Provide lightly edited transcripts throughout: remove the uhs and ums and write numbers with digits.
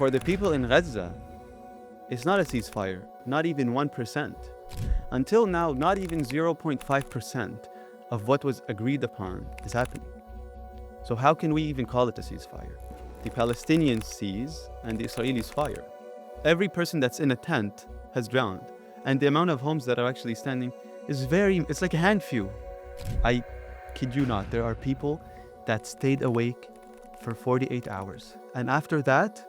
for the people in Gaza, it's not a ceasefire, not even 1%. Until now, not even 0.5% of what was agreed upon is happening. So how can we even call it a ceasefire? The Palestinians seize and the Israelis fire. Every person that's in a tent has drowned. And the amount of homes that are actually standing is it's like a handful. I kid you not, there are people that stayed awake for 48 hours. And after that,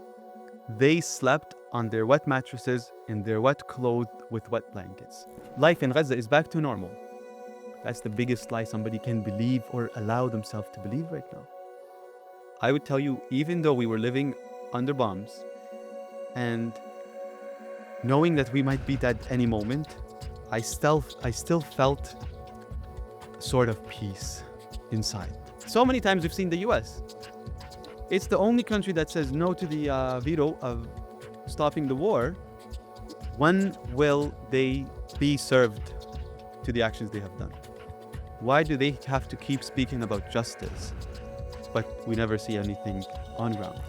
they slept on their wet mattresses, in their wet clothes, with wet blankets. Life in Gaza is back to normal. That's the biggest lie somebody can believe or allow themselves to believe right now. I would tell you, even though we were living under bombs and knowing that we might be dead any moment, I still felt sort of peace inside. So many times we've seen the US. It's the only country that says no to the veto of stopping the war. When will they be served to the actions they have done? Why do they have to keep speaking about justice, but we never see anything on ground?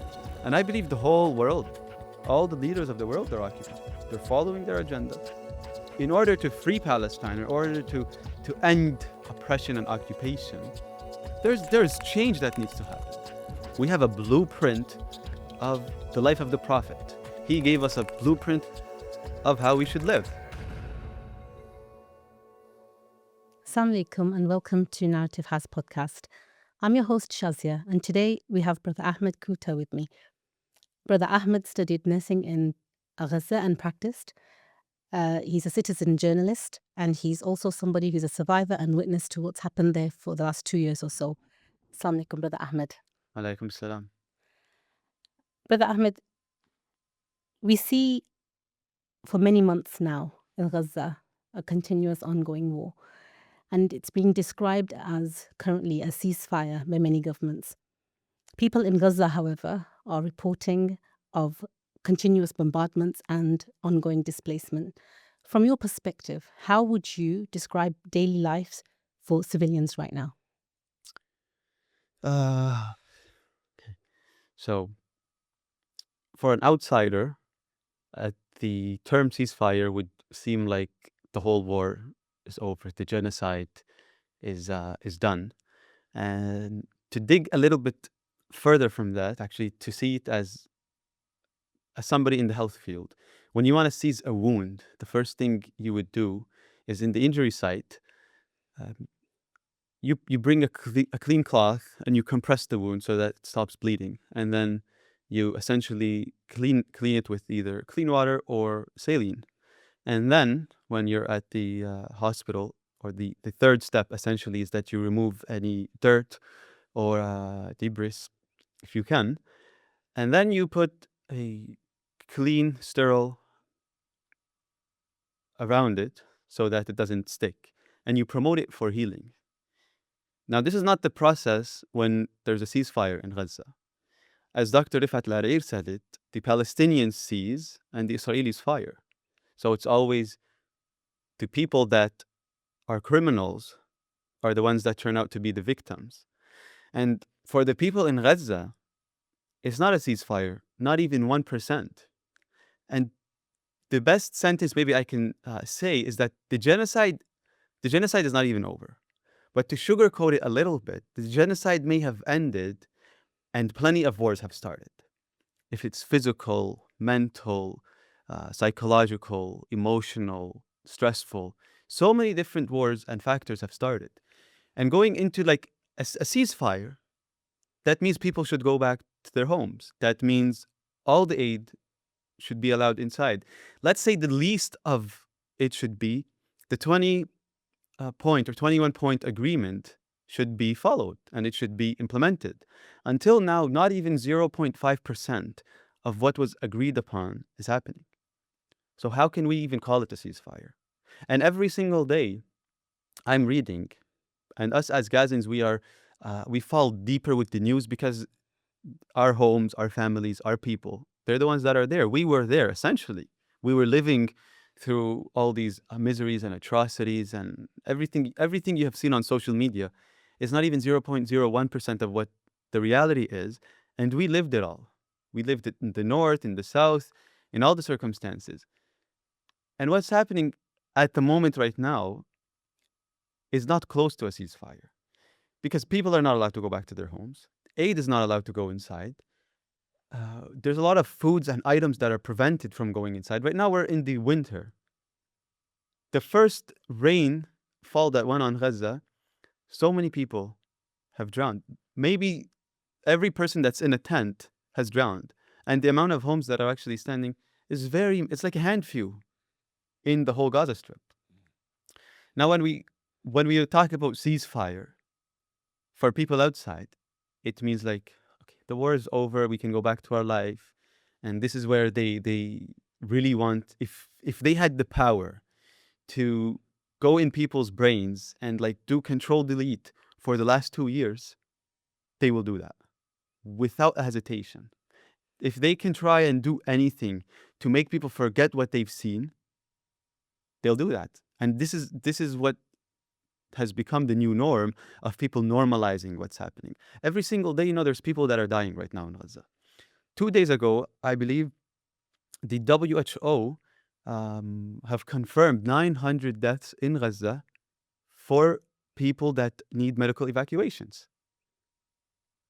And I believe the whole world, all the leaders of the world are occupied. They're following their agenda. In order to free Palestine, in order to end oppression and occupation, there's change that needs to happen. We have a blueprint of the life of the Prophet. He gave us a blueprint of how we should live. Assalamu alaikum and welcome to Narrative House podcast. I'm your host Shazia, and today we have Brother Ahmed Kouta with me. Brother Ahmed studied nursing in Gaza and practiced. He's a citizen journalist, and he's also somebody who's a survivor and witness to what's happened there for the last 2 years or so. Assalamu alaikum, Brother Ahmed. Alaikum salam. Brother Ahmed, we see for many months now in Gaza a continuous ongoing war, and it's being described as currently a ceasefire by many governments. People in Gaza, however, are reporting of continuous bombardments and ongoing displacement. From your perspective, how would you describe daily lives for civilians right now? Okay. So, for an outsider, the term ceasefire would seem like the whole war is over, the genocide is done. And to dig a little bit further from that, actually, to see it as somebody in the health field, when you want to seize a wound, the first thing you would do is in the injury site, you bring a clean cloth and you compress the wound so that it stops bleeding, and then you essentially clean it with either clean water or saline. And then when you're at the hospital, or the third step essentially is that you remove any dirt or debris if you can, and then you put a clean, sterile around it so that it doesn't stick, and you promote it for healing. Now, this is not the process when there's a ceasefire in Gaza. As Dr. Rifat Al-Arair said it, the Palestinians seize and the Israelis fire. So it's always the people that are criminals are the ones that turn out to be the victims. And for the people in Gaza, it's not a ceasefire, not even 1%. And the best sentence maybe I can say is that the genocide is not even over. But to sugarcoat it a little bit, the genocide may have ended and plenty of wars have started. If it's physical, mental, psychological, emotional, stressful, so many different wars and factors have started. And going into like a ceasefire, that means people should go back to their homes. That means all the aid should be allowed inside. Let's say the least of it should be the 20-point or 21-point agreement should be followed and it should be implemented. Until now, not even 0.5% of what was agreed upon is happening. So how can we even call it a ceasefire? And every single day I'm reading, and us as Gazans, we fall deeper with the news because our homes, our families, our people, they're the ones that are there. We were there, essentially. We were living through all these miseries and atrocities, and everything you have seen on social media is not even 0.01% of what the reality is, and we lived it all. We lived in the north, in the south, in all the circumstances. And what's happening at the moment right now is not close to a ceasefire because people are not allowed to go back to their homes. Aid is not allowed to go inside. There's a lot of foods and items that are prevented from going inside. Right now, we're in the winter. The first rainfall that went on Gaza, so many people have drowned. Maybe every person that's in a tent has drowned. And the amount of homes that are actually standing is it's like a handful in the whole Gaza Strip. Now, when we talk about ceasefire for people outside, it means like, okay, the war is over, we can go back to our life. And this is where they really want, if they had the power to go in people's brains and like do control delete for the last 2 years, they will do that without hesitation. If they can try and do anything to make people forget what they've seen, they'll do that. And this is what has become the new norm of people normalizing what's happening. Every single day, there's people that are dying right now in Gaza. 2 days ago, I believe the WHO have confirmed 900 deaths in Gaza for people that need medical evacuations.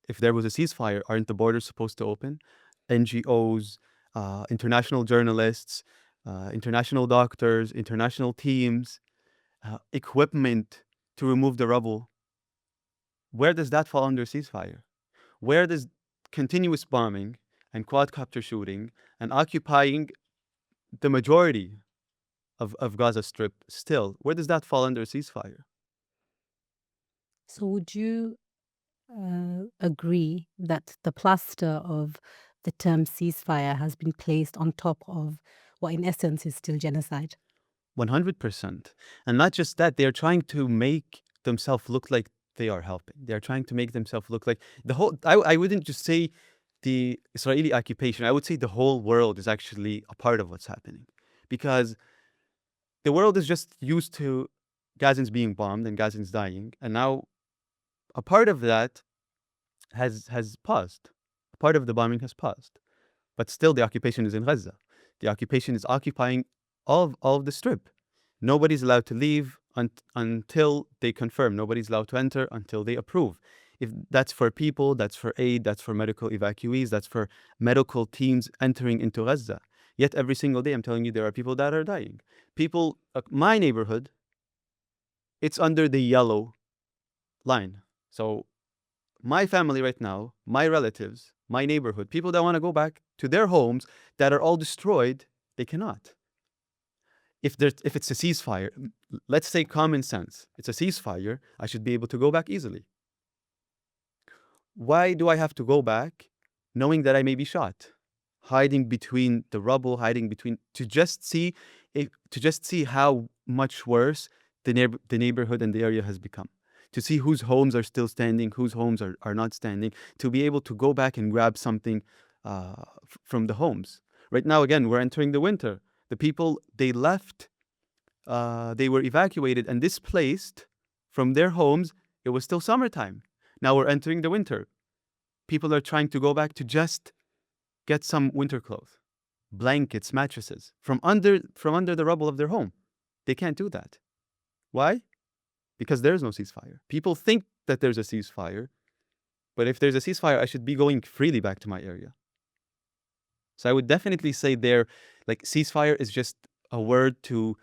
If there was a ceasefire, aren't the borders supposed to open? NGOs, international journalists, international doctors, international teams, equipment to remove the rubble. Where does that fall under ceasefire? Where does continuous bombing and quadcopter shooting and occupying the majority of Gaza Strip still, where does that fall under ceasefire? So would you agree that the plaster of the term ceasefire has been placed on top of what in essence is still genocide? 100%. And not just that, they're trying to make themselves look like they are helping. They're trying to make themselves look like the whole, I wouldn't just say the Israeli occupation, I would say the whole world is actually a part of what's happening. Because the world is just used to Gazans being bombed and Gazans dying. And now a part of that has paused. A part of the bombing has paused. But still, the occupation is in Gaza. The occupation is occupying all of the strip. Nobody's allowed to leave until they confirm. Nobody's allowed to enter until they approve. If that's for people, that's for aid, that's for medical evacuees, that's for medical teams entering into Gaza. Yet every single day, I'm telling you, there are people that are dying. People, my neighborhood, it's under the yellow line. So my family right now, my relatives, my neighborhood, people that want to go back to their homes that are all destroyed, they cannot. If it's a ceasefire, let's say common sense, it's a ceasefire, I should be able to go back easily. Why do I have to go back knowing that I may be shot? Hiding between the rubble, to just see how much worse the neighborhood and the area has become. To see whose homes are still standing, whose homes are not standing, to be able to go back and grab something from the homes. Right now, again, we're entering the winter. The people, they left, they were evacuated and displaced from their homes. It was still summertime. Now we're entering the winter. People are trying to go back to just get some winter clothes, blankets, mattresses from under the rubble of their home. They can't do that. Why? Because there is no ceasefire. People think that there's a ceasefire, but if there's a ceasefire, I should be going freely back to my area. So I would definitely say ceasefire is just a word to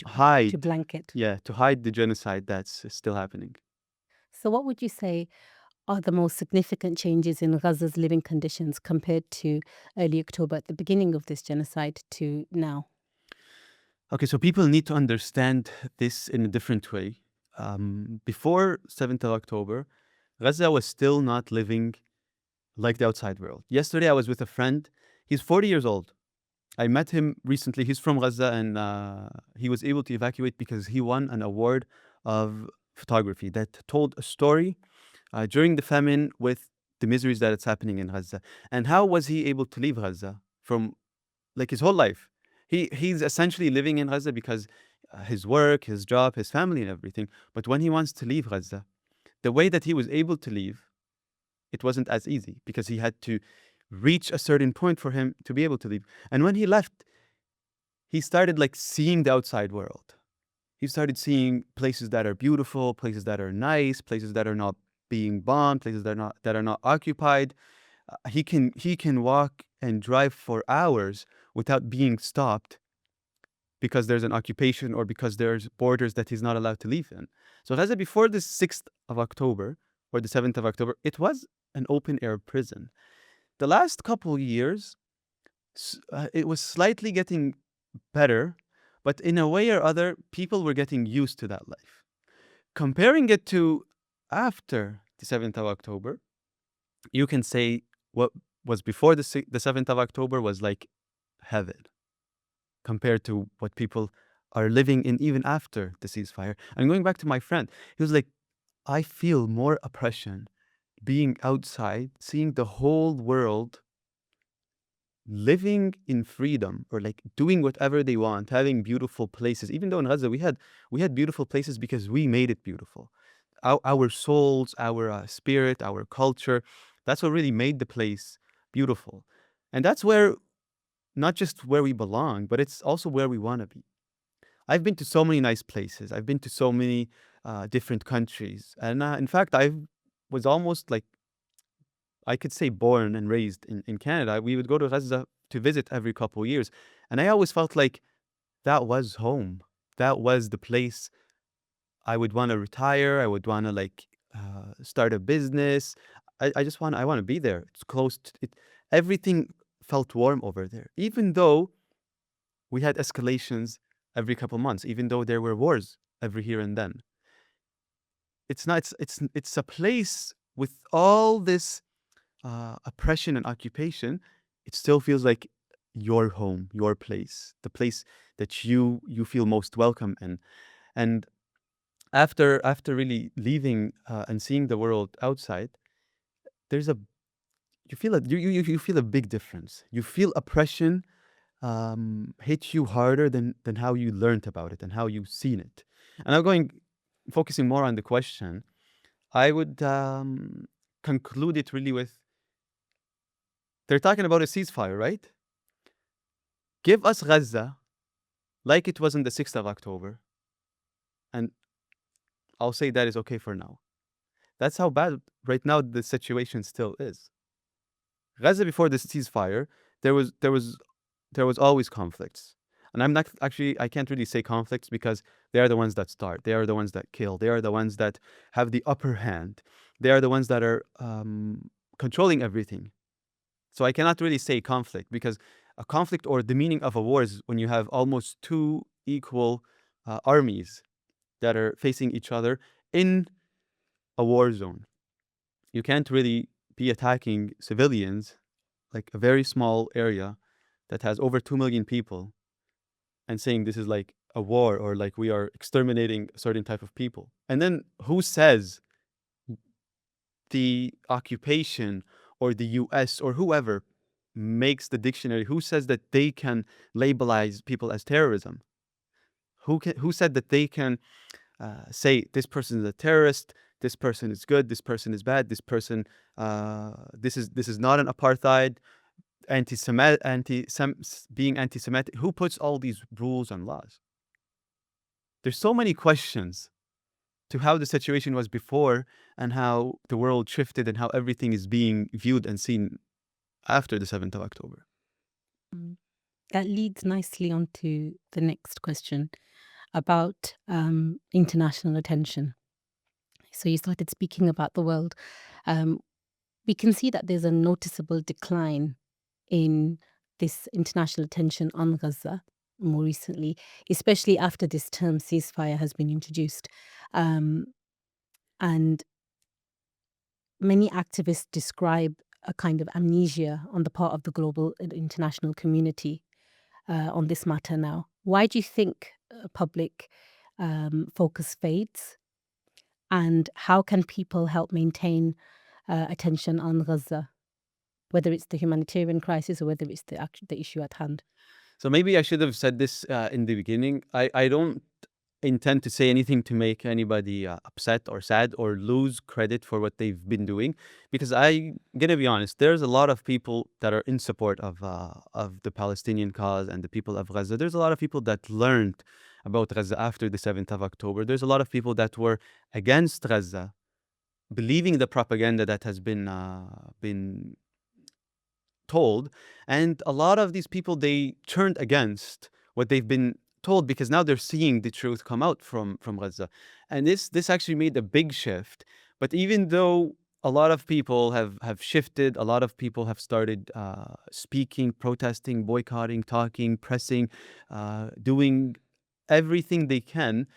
hide. To blanket. Yeah, to hide the genocide that's still happening. So what would you say are the most significant changes in Gaza's living conditions compared to early October, at the beginning of this genocide, to now? Okay, so people need to understand this in a different way. Before 7th of October, Gaza was still not living like the outside world. Yesterday, I was with a friend. He's 40 years old. I met him recently. He's from Gaza, and he was able to evacuate because he won an award of photography that told a story during the famine with the miseries that it's happening in Gaza. And how was he able to leave Gaza from his whole life? He's essentially living in Gaza because his work, his job, his family and everything. But when he wants to leave Gaza, the way that he was able to leave it wasn't as easy because he had to reach a certain point for him to be able to leave. And when he left, he started like seeing the outside world. He started seeing places that are beautiful, places that are nice, places that are not being bombed, places that are not occupied. He can walk and drive for hours without being stopped because there's an occupation or because there's borders that he's not allowed to leave in. So Gaza before the 6th of October or the 7th of October, it was an open air prison. The last couple years, it was slightly getting better, but in a way or other, people were getting used to that life. Comparing it to after the 7th of October, you can say what was before the 7th of October was like heaven compared to what people are living in even after the ceasefire. And going back to my friend, he was like, I feel more oppression being outside, seeing the whole world living in freedom or like doing whatever they want, having beautiful places. Even though in Gaza we had beautiful places because we made it beautiful. Our souls, our spirit, our culture, that's what really made the place beautiful. And that's where not just where we belong, but it's also where we want to be. I've been to so many nice places. I've been to so many different countries. And in fact, I was almost like, I could say born and raised in Canada. We would go to Gaza to visit every couple of years. And I always felt like that was home. That was the place I would want to retire. I would want to like start a business. I want to be there. It's close to it. Everything felt warm over there, even though we had escalations every couple months, even though there were wars every here and then. It's not. It's a place with all this oppression and occupation. It still feels like your home, your place, the place that you feel most welcome in. And after really leaving and seeing the world outside, there's a you feel a you feel a big difference. You feel oppression hit you harder than how you learned about it and how you've seen it. And I'm going focusing more on the question. I would conclude it really with they're talking about a ceasefire, right? Give us Gaza like it was on the 6th of October, and I'll say that is okay for now. That's how bad right now the situation still is. Gaza before the ceasefire, there was always conflicts. And I'm not actually I can't really say conflicts because they are the ones that start. They are the ones that kill. They are the ones that have the upper hand. They are the ones that are controlling everything. So I cannot really say conflict because a conflict or the meaning of a war is when you have almost two equal armies that are facing each other in a war zone. You can't really be attacking civilians, like a very small area that has over 2 million people, and saying this is like a war or like we are exterminating a certain type of people. And then who says the occupation or the US or whoever makes the dictionary, who says that they can labelize people as terrorism? Who said that they can say this person is a terrorist, this person is good, this person is bad, this person this is not an apartheid, being anti-Semitic? Who puts all these rules and laws? There's so many questions to how the situation was before and how the world shifted and how everything is being viewed and seen after the 7th of October. That leads nicely on to the next question about international attention. So you started speaking about the world. We can see that there's a noticeable decline in this international attention on Gaza more recently, especially after this term ceasefire has been introduced. And many activists describe a kind of amnesia on the part of the global and international community on this matter now. Why do you think public focus fades? And how can people help maintain attention on Gaza, whether it's the humanitarian crisis or whether it's the issue at hand? So maybe I should have said this in the beginning. I don't intend to say anything to make anybody upset or sad or lose credit for what they've been doing, because I'm gonna be honest, there's a lot of people that are in support of the Palestinian cause and the people of Gaza. There's a lot of people that learned about Gaza after the 7th of October. There's a lot of people that were against Gaza, believing the propaganda that has been told, and a lot of these people, they turned against what they've been told because now they're seeing the truth come out from Gaza, and this actually made a big shift. But even though a lot of people have shifted, a lot of people have started speaking, protesting, boycotting, talking, pressing, doing everything they can,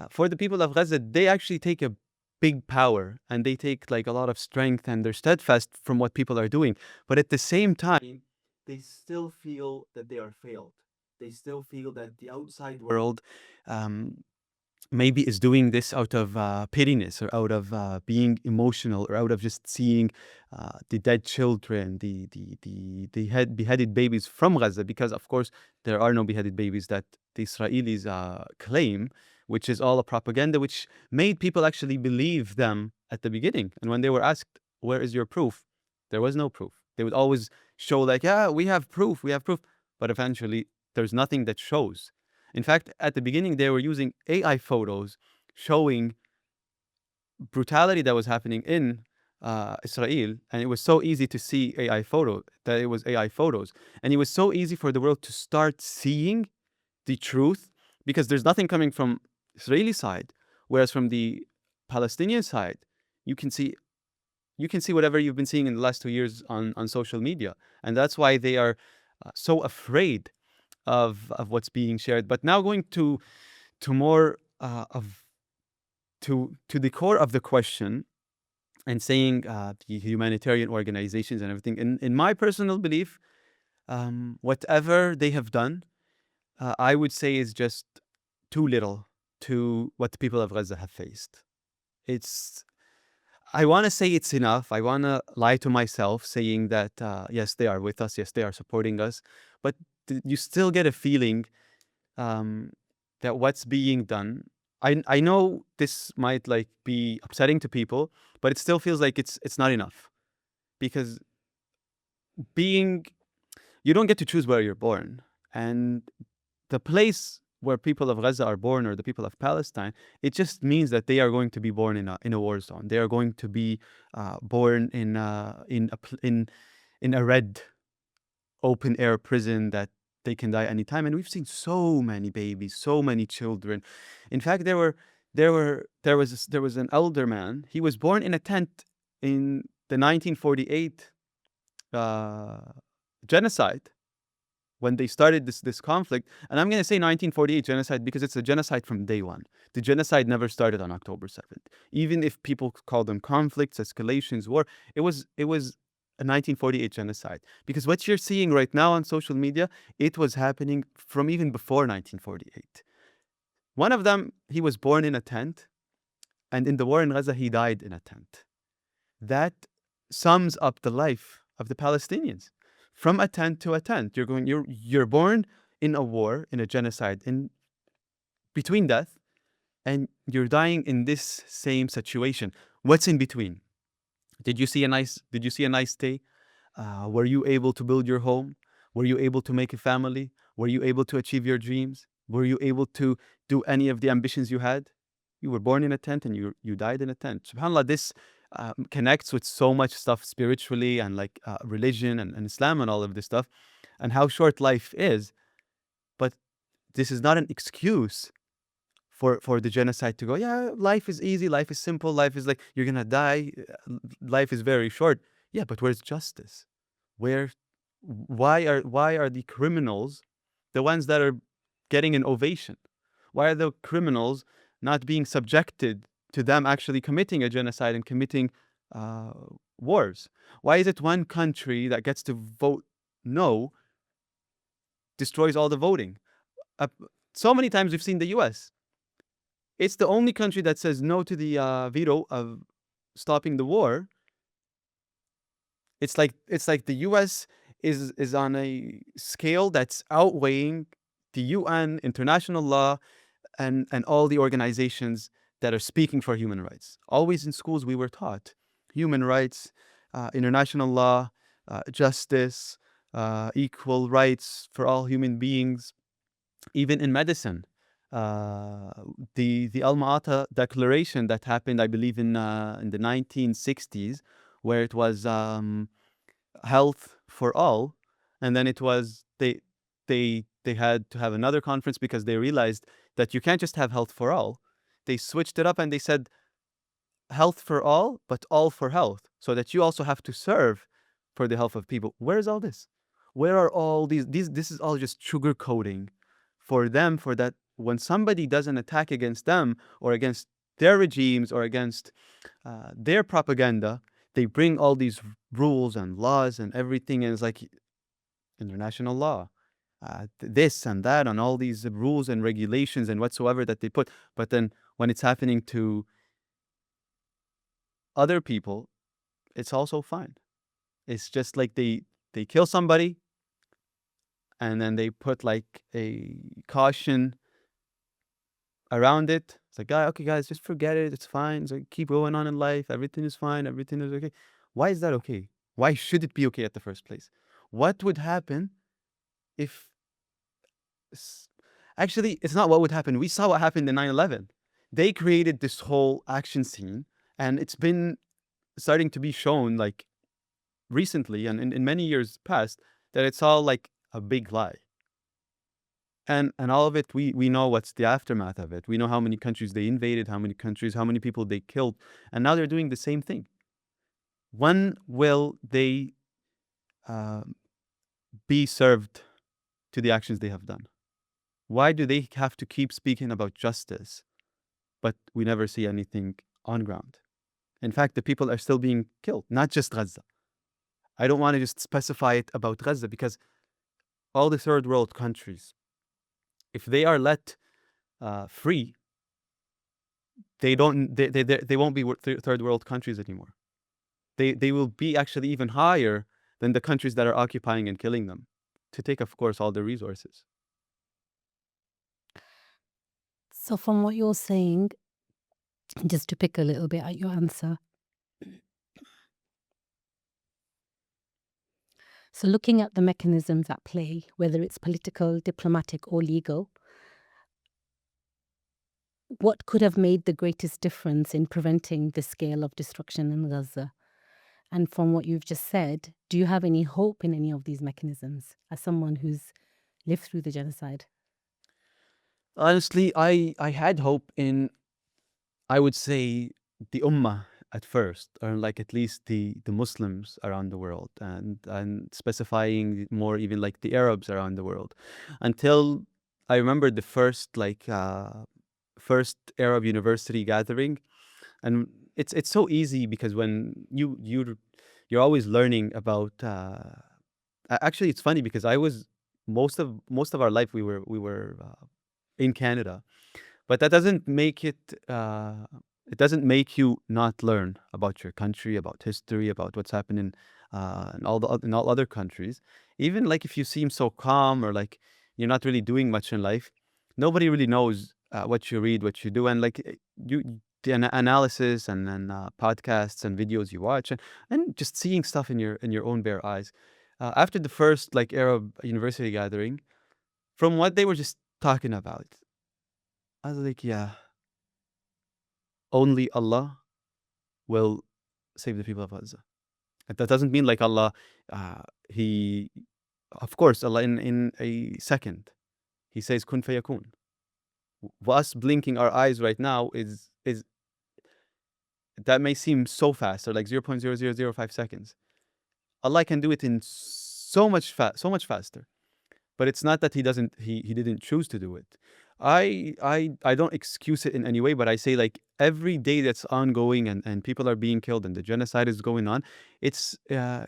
for the people of Gaza, they actually take a big power and they take like a lot of strength and they're steadfast from what people are doing. But at the same time, they still feel that they are failed. They still feel that the outside world um, maybe is doing this out of pittiness or out of being emotional or out of just seeing the dead children, the beheaded babies from Gaza, because of course there are no beheaded babies that the Israelis claim, which is all a propaganda, which made people actually believe them at the beginning. And when they were asked, "Where is your proof?" there was no proof. They would always show like, "Yeah, we have proof, we have proof," but eventually there's nothing that shows. In fact, at the beginning, they were using AI photos showing brutality that was happening in Israel, and it was so easy to see AI photo that it was AI photos, and it was so easy for the world to start seeing the truth because there's nothing coming from Israeli side, whereas from the Palestinian side, you can see whatever you've been seeing in the last 2 years on social media, and that's why they are so afraid of what's being shared. But now going to more of to the core of the question and saying the humanitarian organizations and everything. In my personal belief, whatever they have done, I would say is just too little to what the people of Gaza have faced. It's I want to say it's enough. I want to lie to myself saying that yes, they are with us. Yes, they are supporting us. But you still get a feeling um, that what's being done. I know this might like be upsetting to people, but it still feels like it's not enough because being you don't get to choose where you're born, and the place where people of Gaza are born or the people of Palestine, it just means that they are going to be born in a war zone. They are going to be born in a red open air prison that they can die anytime. And we've seen so many babies, so many children. In fact, there was an elder man. He was born in a tent in the 1948 uh, genocide when they started this conflict. And I'm going to say 1948 genocide because it's a genocide from day one. The genocide never started on October 7th. Even if people call them conflicts, escalations, war, it was a 1948 genocide. Because what you're seeing right now on social media, it was happening from even before 1948. One of them, he was born in a tent, and in the war in Gaza, he died in a tent. That sums up the life of the Palestinians. From a tent to a tent, you're born in a war, in a genocide, in between death, and you're dying in this same situation. What's in between? Did you see a nice day? Were you able to build your home? Were you able to make a family? Were you able to achieve your dreams? Were you able to do any of the ambitions you had? You were born in a tent and you died in a tent. SubhanAllah, this connects with so much stuff spiritually and like religion and Islam and all of this stuff and how short life is. But this is not an excuse for the genocide to go, yeah, life is easy, life is simple, life is like you're gonna die, life is very short. Yeah, but where's justice? Where why are the criminals the ones that are getting an ovation? Why are the criminals not being subjected to them actually committing a genocide and committing uh, wars? Why is it one country that gets to vote no destroys all the voting? Uh, so many times we've seen the U.S. It's the only country that says no to the veto of stopping the war. It's like the U.S. is on a scale that's outweighing the UN, international law, and all the organizations that are speaking for human rights. Always in schools we were taught human rights, international law, justice, equal rights for all human beings. Even in medicine, uh, the Alma-Ata Declaration that happened, I believe, in the 1960s, where it was health for all, and then it was they had to have another conference because they realized that you can't just have health for all. They switched it up and they said health for all, but all for health, so that you also have to serve for the health of people. Where is all this? Where are all these? This is all just sugarcoating for them, for that when somebody does an attack against them or against their regimes or against their propaganda, they bring all these rules and laws and everything, and it's like international law, this and that, and all these rules and regulations and whatsoever that they put. But then when it's happening to other people, it's also fine. It's just like they kill somebody and then they put like a caution around it. It's like, okay, guys, just forget it. It's fine. It's like, keep going on in life. Everything is fine. Everything is okay. Why is that okay? Why should it be okay at the first place? What would happen if... Actually, it's not what would happen. We saw what happened in 9/11. They created this whole action scene, and it's been starting to be shown like recently and in many years past that it's all like a big lie. And all of it, we know what's the aftermath of it. We know how many countries they invaded, how many countries, how many people they killed, and now they're doing the same thing. When will they be served to the actions they have done? Why do they have to keep speaking about justice, but we never see anything on ground? In fact, the people are still being killed, not just Gaza. I don't want to just specify it about Gaza because all the third world countries, if they are let free, they won't be third world countries anymore. They will be actually even higher than the countries that are occupying and killing them, to take, of course, all the resources. So, from what you're saying, just to pick a little bit at your answer. So, looking at the mechanisms at play, whether it's political, diplomatic, or legal, what could have made the greatest difference in preventing the scale of destruction in Gaza? And from what you've just said, do you have any hope in any of these mechanisms as someone who's lived through the genocide? Honestly, I had hope in, I would say, the Ummah at first, or like at least the Muslims around the world, and specifying more even like the Arabs around the world, until I remember the first Arab university gathering. And it's so easy because when you're always learning about actually it's funny because I was most of our life we were in Canada, but that doesn't make it doesn't make you not learn about your country, about history, about what's happening in all other countries. Even like if you seem so calm or like you're not really doing much in life, nobody really knows what you read, what you do, and like the analysis and then podcasts and videos you watch, and just seeing stuff in your own bare eyes. After the first like Arab university gathering, from what they were just talking about, I was like, yeah, only Allah will save the people of Gaza. That doesn't mean like Allah, He, of course, Allah in a second, He says kun fayakun. Us blinking our eyes right now is that may seem so fast, or like 0.0005 seconds. Allah can do it in so much faster. But it's not that he didn't choose to do it. I don't excuse it in any way, but I say like every day that's ongoing and people are being killed and the genocide is going on, it's an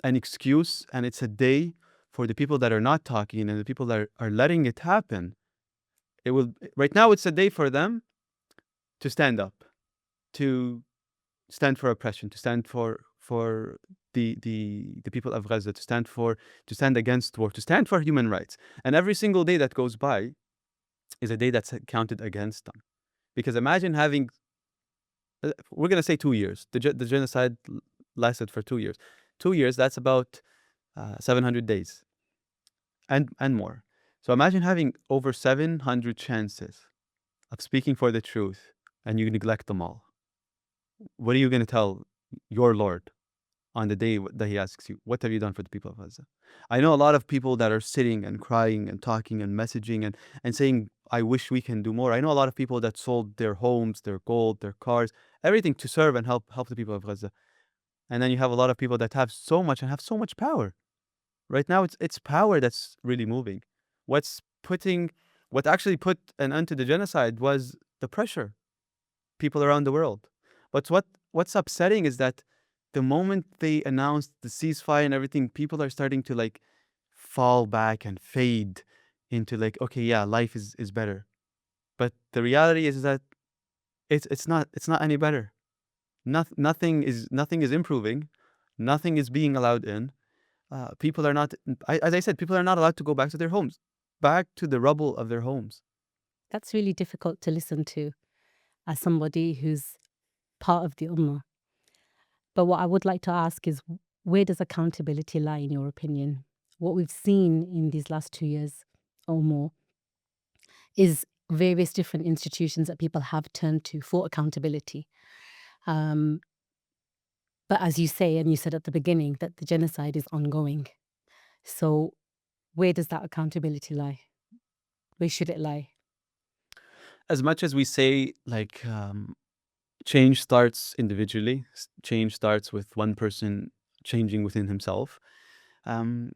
excuse, and it's a day for the people that are not talking and the people that are letting it happen. It will Right now it's a day for them to stand up, to stand for oppression, to stand for the people of Gaza, to stand against war, to stand for human rights. And every single day that goes by, is a day that's counted against them. Because imagine having, we're going to say 2 years. The genocide lasted for 2 years. 2 years, that's about 700 days and more. So imagine having over 700 chances of speaking for the truth and you neglect them all. What are you going to tell your Lord on the day that he asks you, what have you done for the people of Gaza? I know a lot of people that are sitting and crying and talking and messaging and saying, I wish we can do more. I know a lot of people that sold their homes, their gold, their cars, everything to serve and help the people of Gaza. And then you have a lot of people that have so much and have so much power. Right now, it's power that's really moving. What actually put an end to the genocide was the pressure, people around the world. But what's upsetting is that the moment they announced the ceasefire and everything, people are starting to like fall back and fade into like, okay, yeah, life is better. But the reality is that it's not any better. Nothing is improving. Nothing is being allowed in. People are not, as I said, people are not allowed to go back to their homes, back to the rubble of their homes. That's really difficult to listen to as somebody who's part of the Ummah. But what I would like to ask is, where does accountability lie, in your opinion? What we've seen in these last 2 years or more is various different institutions that people have turned to for accountability. But as you say, and you said at the beginning, that the genocide is ongoing. So where does that accountability lie? Where should it lie? As much as we say, like, change starts individually, change starts with one person changing within himself. Um,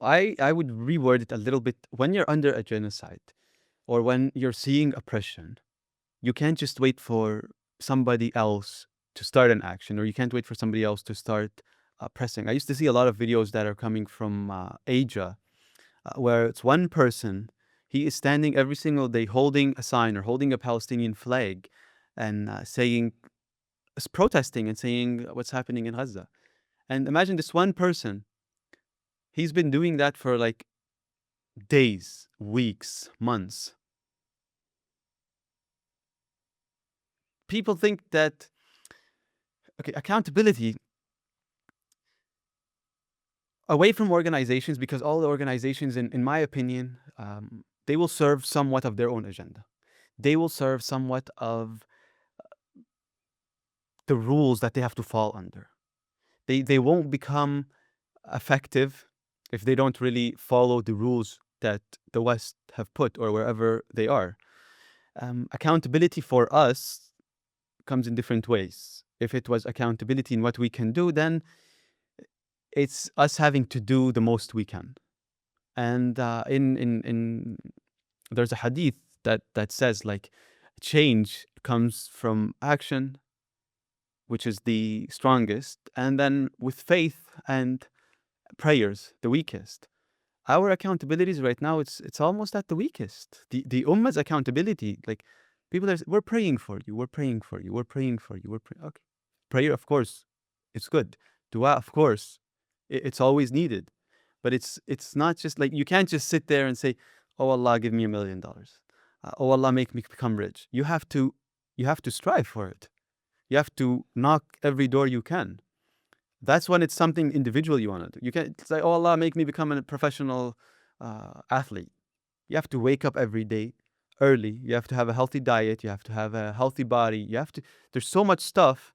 I would reword it a little bit. When you're under a genocide or when you're seeing oppression, you can't just wait for somebody else to start an action, or you can't wait for somebody else to start pressing. I used to see a lot of videos that are coming from Asia, where it's one person. He is standing every single day holding a sign or holding a Palestinian flag and protesting and saying what's happening in Gaza. And imagine this one person, he's been doing that for like days, weeks, months. People think that, okay, accountability away from organizations, because all the organizations, in my opinion, they will serve somewhat of their own agenda. They will serve somewhat of the rules that they have to fall under. They won't become effective if they don't really follow the rules that the West have put or wherever they are. Accountability for us comes in different ways. If it was accountability in what we can do, then it's us having to do the most we can. And in there's a hadith that says, like, change comes from action, which is the strongest, and then with faith and prayers, the weakest. Our accountabilities right now, it's almost at the weakest. The ummah's accountability, like, people are, we're praying for you, we're praying for you, we're praying for you, okay. Prayer, of course, it's good. Dua, of course, it's always needed. But it's not just like, you can't just sit there and say, oh Allah, give me $1 million. Oh Allah, make me become rich. You have to strive for it. You have to knock every door you can. That's when it's something individual you want to do. You can't say, oh Allah, make me become a professional athlete. You have to wake up every day early. You have to have a healthy diet. You have to have a healthy body. There's so much stuff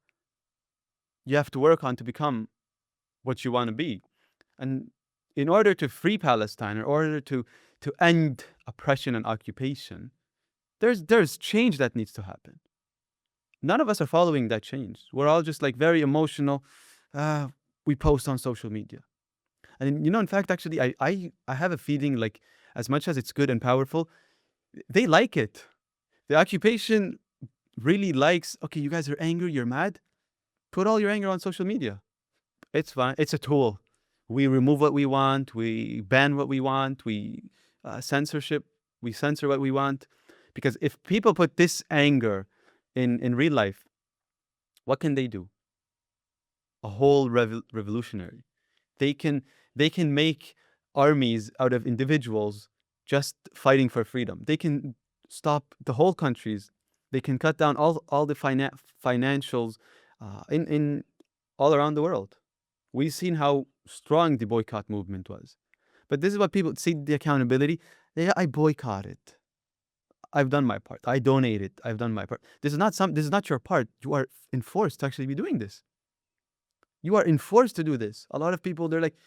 you have to work on to become what you want to be. And in order to free Palestine, in order to end oppression and occupation, there's change that needs to happen. None of us are following that change. We're all just like very emotional. We post on social media. And in fact, actually, I have a feeling like, as much as it's good and powerful, they like it. The occupation really likes, okay, you guys are angry, you're mad. Put all your anger on social media. It's fine. It's a tool. We remove what we want. We ban what we want. We censorship. We censor what we want. Because if people put this anger in real life, what can they do? A whole revolutionary. They can make armies out of individuals just fighting for freedom. They can stop the whole countries. They can cut down all the financials in all around the world. We've seen how strong the boycott movement was. But this is what people see, the accountability. Yeah, I boycotted. I've done my part. I donated. I've done my part. This is not your part. You are enforced to actually be doing this. You are enforced to do this. A lot of people, they're like,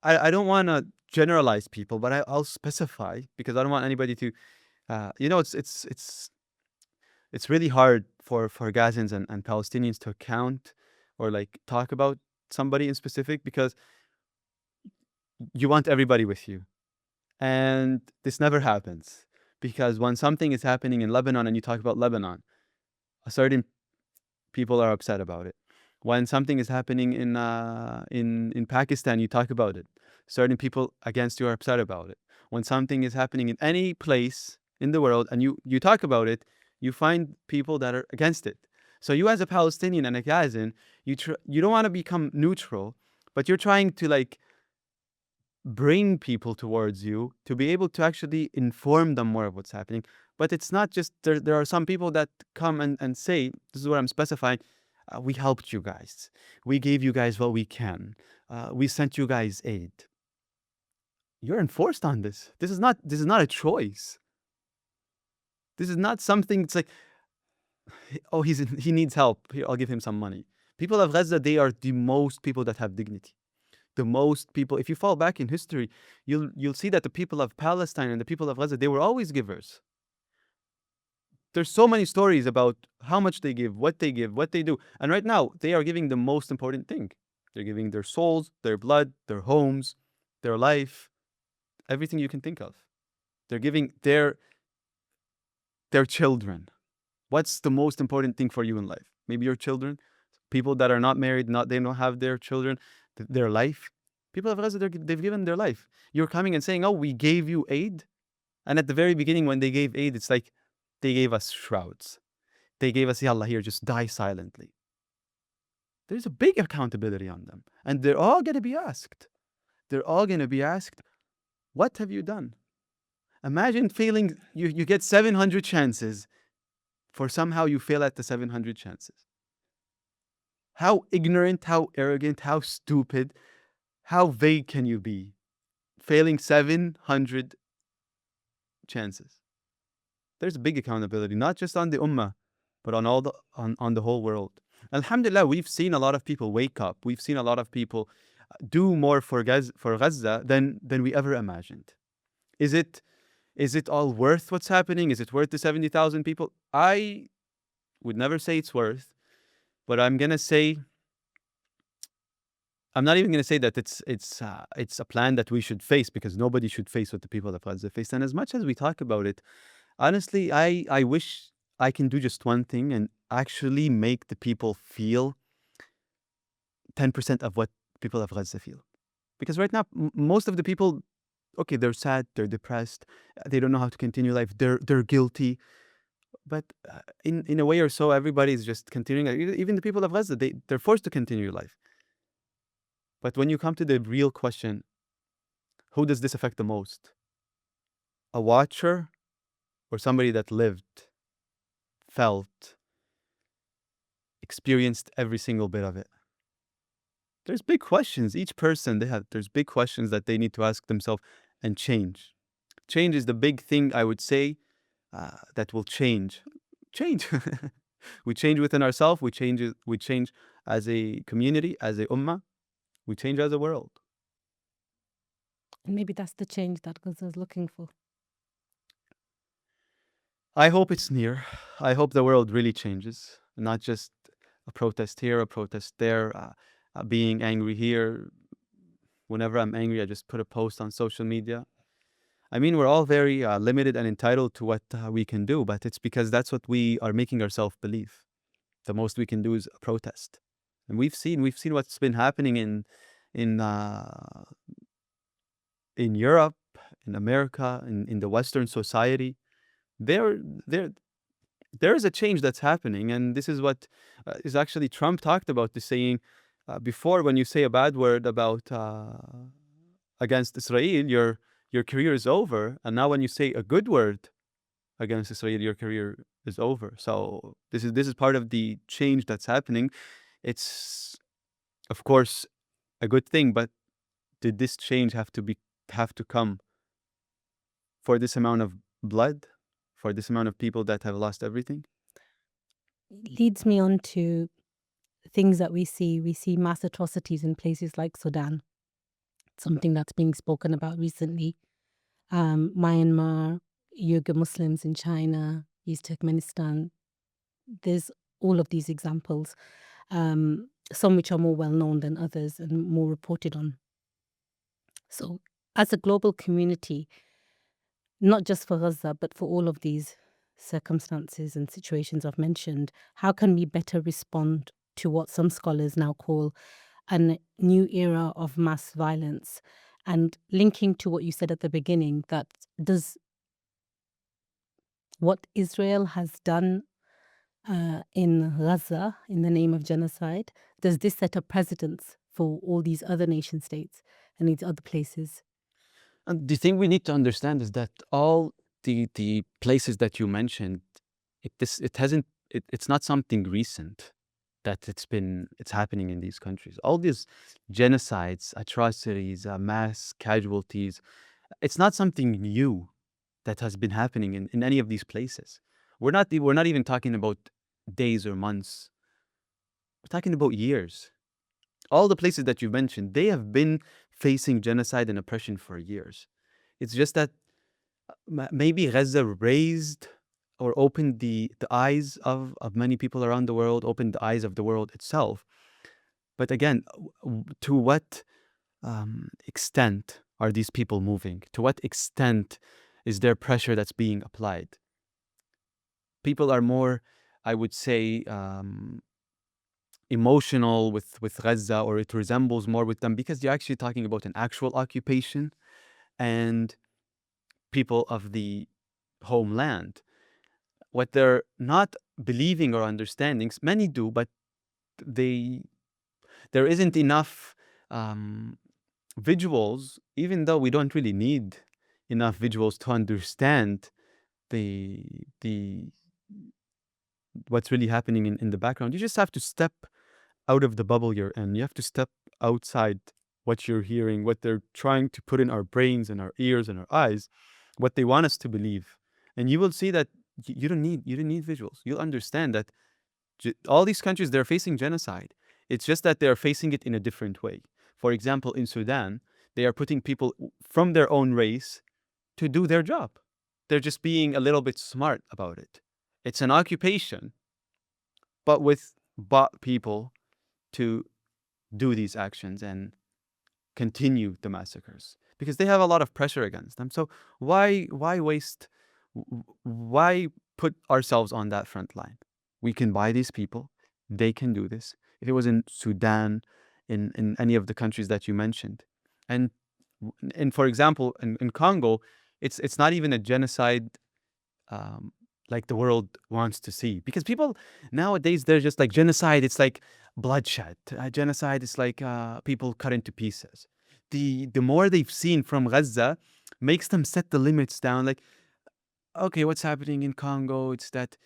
I don't want to generalize people, but I'll specify, because I don't want anybody to, it's really hard for Gazans and Palestinians to account or like talk about somebody in specific, because you want everybody with you. And this never happens, because when something is happening in Lebanon and you talk about Lebanon, a certain people are upset about it. When something is happening in Pakistan, you talk about it. Certain people against you are upset about it. When something is happening in any place in the world and you talk about it, you find people that are against it. So you, as a Palestinian and a Gazan, you don't want to become neutral, but you're trying to like bring people towards you to be able to actually inform them more of what's happening. But it's not just there are some people that come and say, this is what I'm specifying, we helped you guys, we gave you guys what we can, we sent you guys aid. You're enforced on this. This is not a choice. This is not something. It's like, oh, he needs help, here, I'll give him some money. People of Gaza, they are the most people that have dignity. The most people, if you fall back in history, you'll see that the people of Palestine and the people of Gaza, they were always givers. There's so many stories about how much they give, what they do. And right now, they are giving the most important thing. They're giving their souls, their blood, their homes, their life, everything you can think of. They're giving their children. What's the most important thing for you in life? Maybe your children. People that are not married, they don't have their children, their life. People of Gaza, they've given their life. You're coming and saying, oh, we gave you aid. And at the very beginning, when they gave aid, it's like they gave us shrouds. They gave us, yallah, here, just die silently. There's a big accountability on them. And they're all going to be asked. They're all going to be asked, what have you done? Imagine failing, you get 700 chances, for somehow you fail at the 700 chances. How ignorant, how arrogant, how stupid, how vague can you be? Failing 700 chances. There's a big accountability, not just on the ummah, but on all on the whole world. Alhamdulillah, we've seen a lot of people wake up. We've seen a lot of people do more for Gaza than we ever imagined. Is it all worth what's happening? Is it worth the 70,000 people? I would never say it's worth, but I'm not even gonna say that it's a plan that we should face, because nobody should face what the people of Gaza face. And as much as we talk about it, honestly, I wish I can do just one thing and actually make the people feel 10% of what people of Gaza feel. Because right now, most of the people, okay, they're sad, they're depressed, they don't know how to continue life, they're guilty. But in a way or so, everybody's just continuing. Even the people of Gaza, they're forced to continue life. But when you come to the real question, who does this affect the most? A watcher or somebody that lived, felt, experienced every single bit of it? There's big questions. Each person, there's big questions that they need to ask themselves and change. Change is the big thing, I would say, that will change. We change within ourselves. We change as a community, as a ummah. We change as a world. And maybe that's the change that Gaza is looking for. I hope it's near. I hope the world really changes, not just a protest here, a protest there, being angry here. Whenever I'm angry, I just put a post on social media. I mean, we're all very limited and entitled to what we can do, but it's because that's what we are making ourselves believe. The most we can do is a protest. And we've seen what's been happening in Europe, in America, in the Western society. There is a change that's happening, and this is what is actually Trump talked about. This saying, before, when you say a bad word about against Israel, your career is over. And now when you say a good word against Israel, your career is over. So this is part of the change that's happening. It's, of course, a good thing, but did this change have to come for this amount of blood, for this amount of people that have lost everything? Leads me on to things that we see. We see mass atrocities in places like Sudan, something that's being spoken about recently. Myanmar, Uyghur Muslims in China, East Turkmenistan. There's all of these examples, some which are more well known than others and more reported on. So, as a global community, not just for Gaza, but for all of these circumstances and situations I've mentioned, how can we better respond to what some scholars now call a new era of mass violence? And linking to what you said at the beginning, that does what Israel has done in Gaza in the name of genocide, does this set a precedence for all these other nation states and these other places? And the thing we need to understand is that all the places that you mentioned, it's not something recent that it's happening in these countries. All these genocides, atrocities, mass casualties, it's not something new that has been happening in any of these places. We're not even talking about days or months. We're talking about years. All the places that you mentioned, they have been facing genocide and oppression for years. It's just that maybe Gaza raised or opened the eyes of many people around the world, opened the eyes of the world itself. But again, to what extent are these people moving? To what extent is there pressure that's being applied? People are more, I would say, emotional with Gaza, or it resembles more with them because you're actually talking about an actual occupation and people of the homeland. What they're not believing or understanding, many do, but there isn't enough visuals, even though we don't really need enough visuals to understand the what's really happening in the background. You just have to step out of the bubble you're in. You have to step outside what you're hearing, what they're trying to put in our brains and our ears and our eyes, what they want us to believe. And you will see that you don't need visuals. You'll understand that all these countries, they're facing genocide. It's just that they're facing it in a different way. For example, in Sudan, they are putting people from their own race to do their job. They're just being a little bit smart about it. It's an occupation, but with bought people to do these actions and continue the massacres because they have a lot of pressure against them. So why waste? Why put ourselves on that front line? We can buy these people. They can do this. If it was in Sudan, in any of the countries that you mentioned, and for example, in Congo, it's not even a genocide like the world wants to see, because people nowadays, they're just like, genocide, it's like bloodshed. Genocide is like people cut into pieces. The more they've seen from Gaza makes them set the limits down. Like, okay, what's happening in Congo? It's that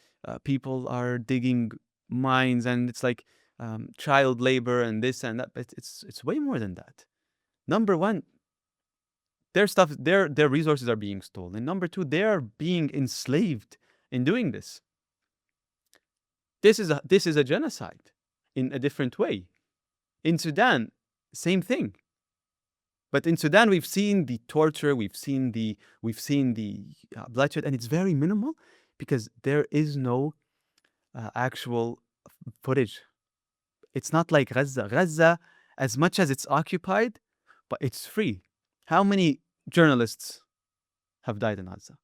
people are digging mines, and it's like child labor and this and that. But it's way more than that. Number one, their resources are being stolen. Number two, they are being enslaved in doing this. This is a genocide in a different way. In Sudan, same thing. But in Sudan, we've seen the torture, we've seen the bloodshed, and it's very minimal because there is no actual footage. It's not like Gaza. Gaza, as much as it's occupied, but it's free. How many journalists have died in Gaza?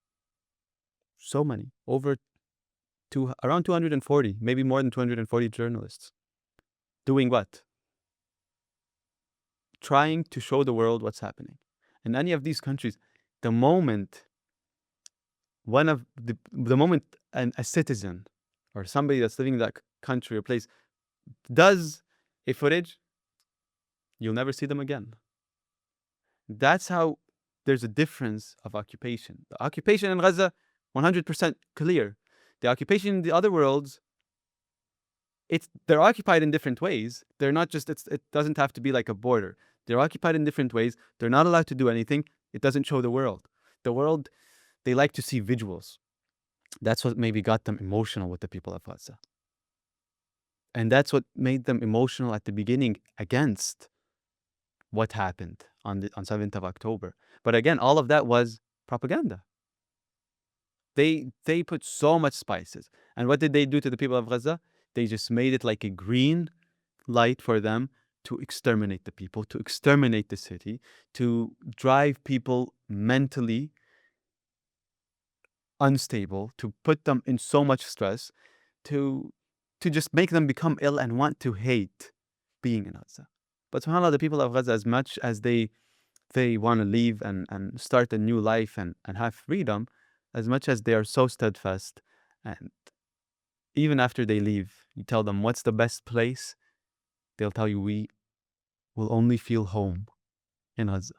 So many, around 240, maybe more than 240 journalists. Doing what? Trying to show the world what's happening. In any of these countries, the moment a citizen or somebody that's living in that country or place does a footage, you'll never see them again. That's how there's a difference of occupation. The occupation in Gaza, 100% clear. The occupation in the other worlds, they're occupied in different ways. They're not just, it doesn't have to be like a border. They're occupied in different ways. They're not allowed to do anything. It doesn't show the world. The world, they like to see visuals. That's what maybe got them emotional with the people of Gaza. And that's what made them emotional at the beginning against what happened on 7th of October. But again, all of that was propaganda. They put so much spices. And what did they do to the people of Gaza? They just made it like a green light for them to exterminate the people, to exterminate the city, to drive people mentally unstable, to put them in so much stress, to just make them become ill and want to hate being in Gaza. But subhanAllah, the people of Gaza, as much as they want to leave and start a new life and have freedom, as much as they are so steadfast, and even after they leave, you tell them, what's the best place? They'll tell you, we will only feel home in Gaza.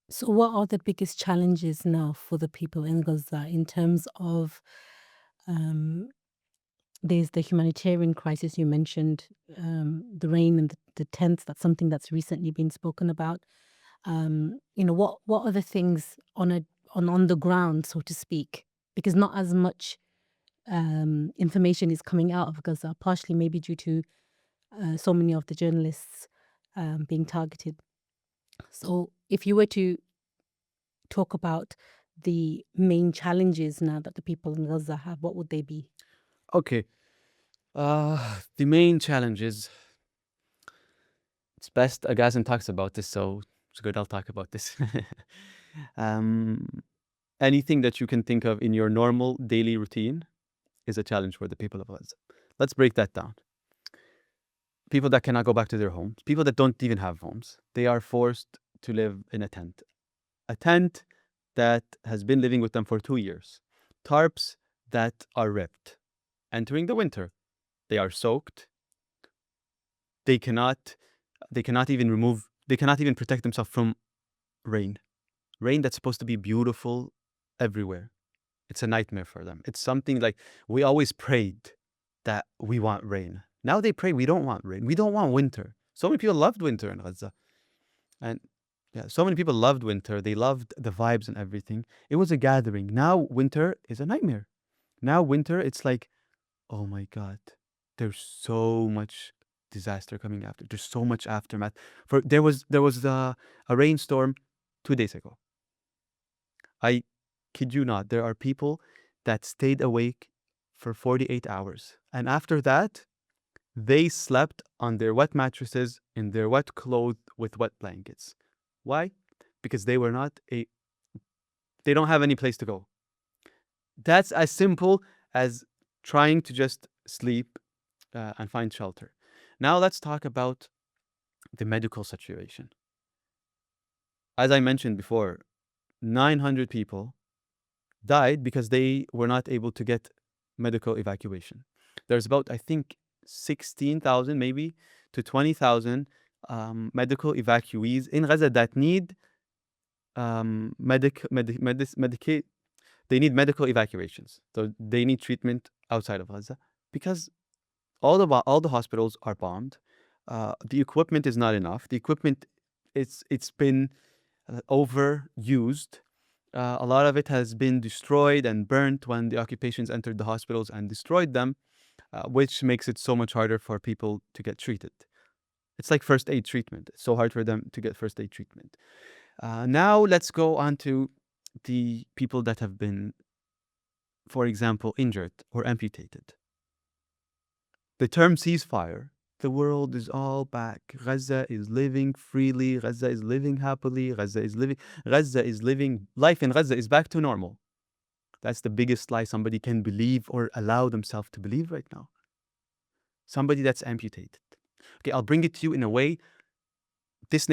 So what are the biggest challenges now for the people in Gaza in terms of there's the humanitarian crisis you mentioned, the rain and the tents, that's something that's recently been spoken about. What are the things on the ground, so to speak? Because not as much information is coming out of Gaza, partially maybe due to so many of the journalists being targeted. So if you were to talk about the main challenges now that the people in Gaza have, what would they be? Okay. The main challenges, it's best Agazin talks about this, so it's good I'll talk about this. Anything that you can think of in your normal daily routine is a challenge for the people of Gaza. Let's break that down. People that cannot go back to their homes, people that don't even have homes, they are forced to live in a tent. A tent that has been living with them for 2 years. Tarps that are ripped. Entering the winter, they are soaked. They cannot even protect themselves from rain. Rain that's supposed to be beautiful everywhere. It's a nightmare for them. It's something like, we always prayed that we want rain. Now they pray we don't want rain. We don't want winter. So many people loved winter in Gaza. And yeah, so many people loved winter. They loved the vibes and everything. It was a gathering. Now winter is a nightmare. Now winter, it's like, oh my God, there's so much disaster coming after. There's so much aftermath. There was a rainstorm 2 days ago. I kid you not. There are people that stayed awake for 48 hours. And after that, they slept on their wet mattresses, in their wet clothes, with wet blankets. Why? Because they don't have any place to go. That's as simple as trying to just sleep and find shelter. Now let's talk about the medical situation. As I mentioned before, 900 people died because they were not able to get medical evacuation. There's about, I think, 16,000 maybe to 20,000 medical evacuees in Gaza that need they need medical evacuations. So they need treatment outside of Gaza because all the hospitals are bombed. The equipment is not enough. The equipment, it's been overused. A lot of it has been destroyed and burnt when the occupations entered the hospitals and destroyed them, which makes it so much harder for people to get treated. It's like first aid treatment. It's so hard for them to get first aid treatment. Now let's go on to the people that have been, for example, injured or amputated. The term ceasefire, the world is all back. Gaza is living freely. Gaza is living happily. Gaza is living. Life in Gaza is back to normal. That's the biggest lie somebody can believe or allow themselves to believe right now. Somebody that's amputated. Okay, I'll bring it to you in a way. This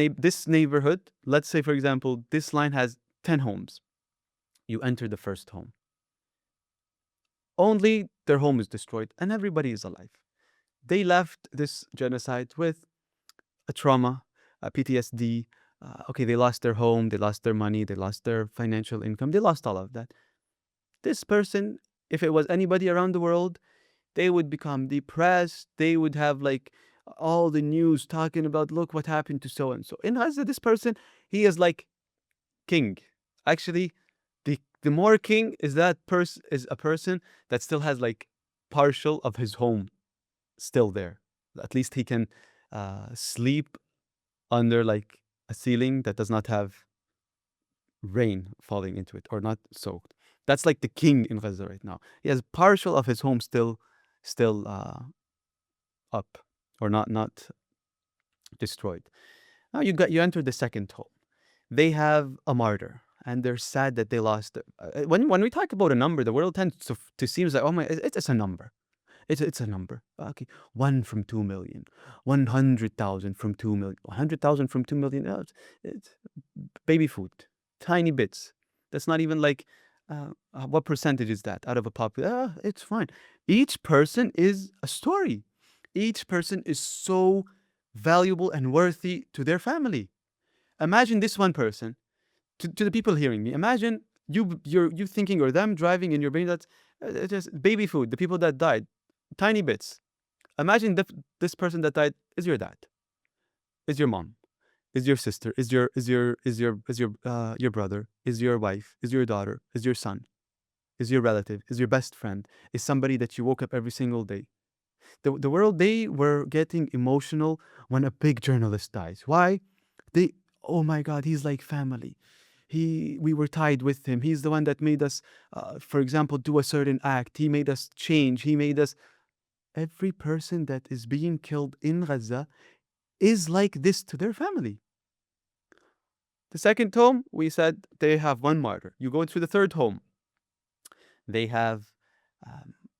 neighborhood, let's say, for example, this line has 10 homes. You enter the first home. Only their home is destroyed and everybody is alive. They left this genocide with a trauma, PTSD. Okay, they lost their home, they lost their money, they lost their financial income, they lost all of that. This person, if it was anybody around the world, they would become depressed. They would have like all the news talking about, look what happened to so and so. In Gaza, this person, he is like king. Actually, the more king is that person is a person that still has like partial of his home still there. At least he can sleep under like a ceiling that does not have rain falling into it or not soaked. That's like the king in Gaza right now. He has partial of his home still up or not destroyed. Now you enter the second home. They have a martyr and they're sad that they lost it. When we talk about a number, the world tends to seem like, oh my, it's a number. It's a number. Okay, 1 from 2 million, 100,000 from 2 million, 100,000 from 2 million. It's baby food, tiny bits. That's not even like what percentage is that out of a population? It's fine. Each person is a story. Each person is so valuable and worthy to their family. Imagine this one person. To the people hearing me, imagine you thinking or them driving in your brain that just baby food. The people that died, tiny bits. Imagine this person that died is your dad, is your mom, is your sister, is your brother, is your wife, is your daughter, is your son, is your relative, is your best friend, is somebody that you woke up every single day. The world, they were getting emotional when a big journalist dies. Why? They, oh my God, he's like family. We were tied with him. He's the one that made us, for example, do a certain act. He made us change. He made us. Every person that is being killed in Gaza is like this to their family. The second home, we said they have one martyr. You go to the third home. They have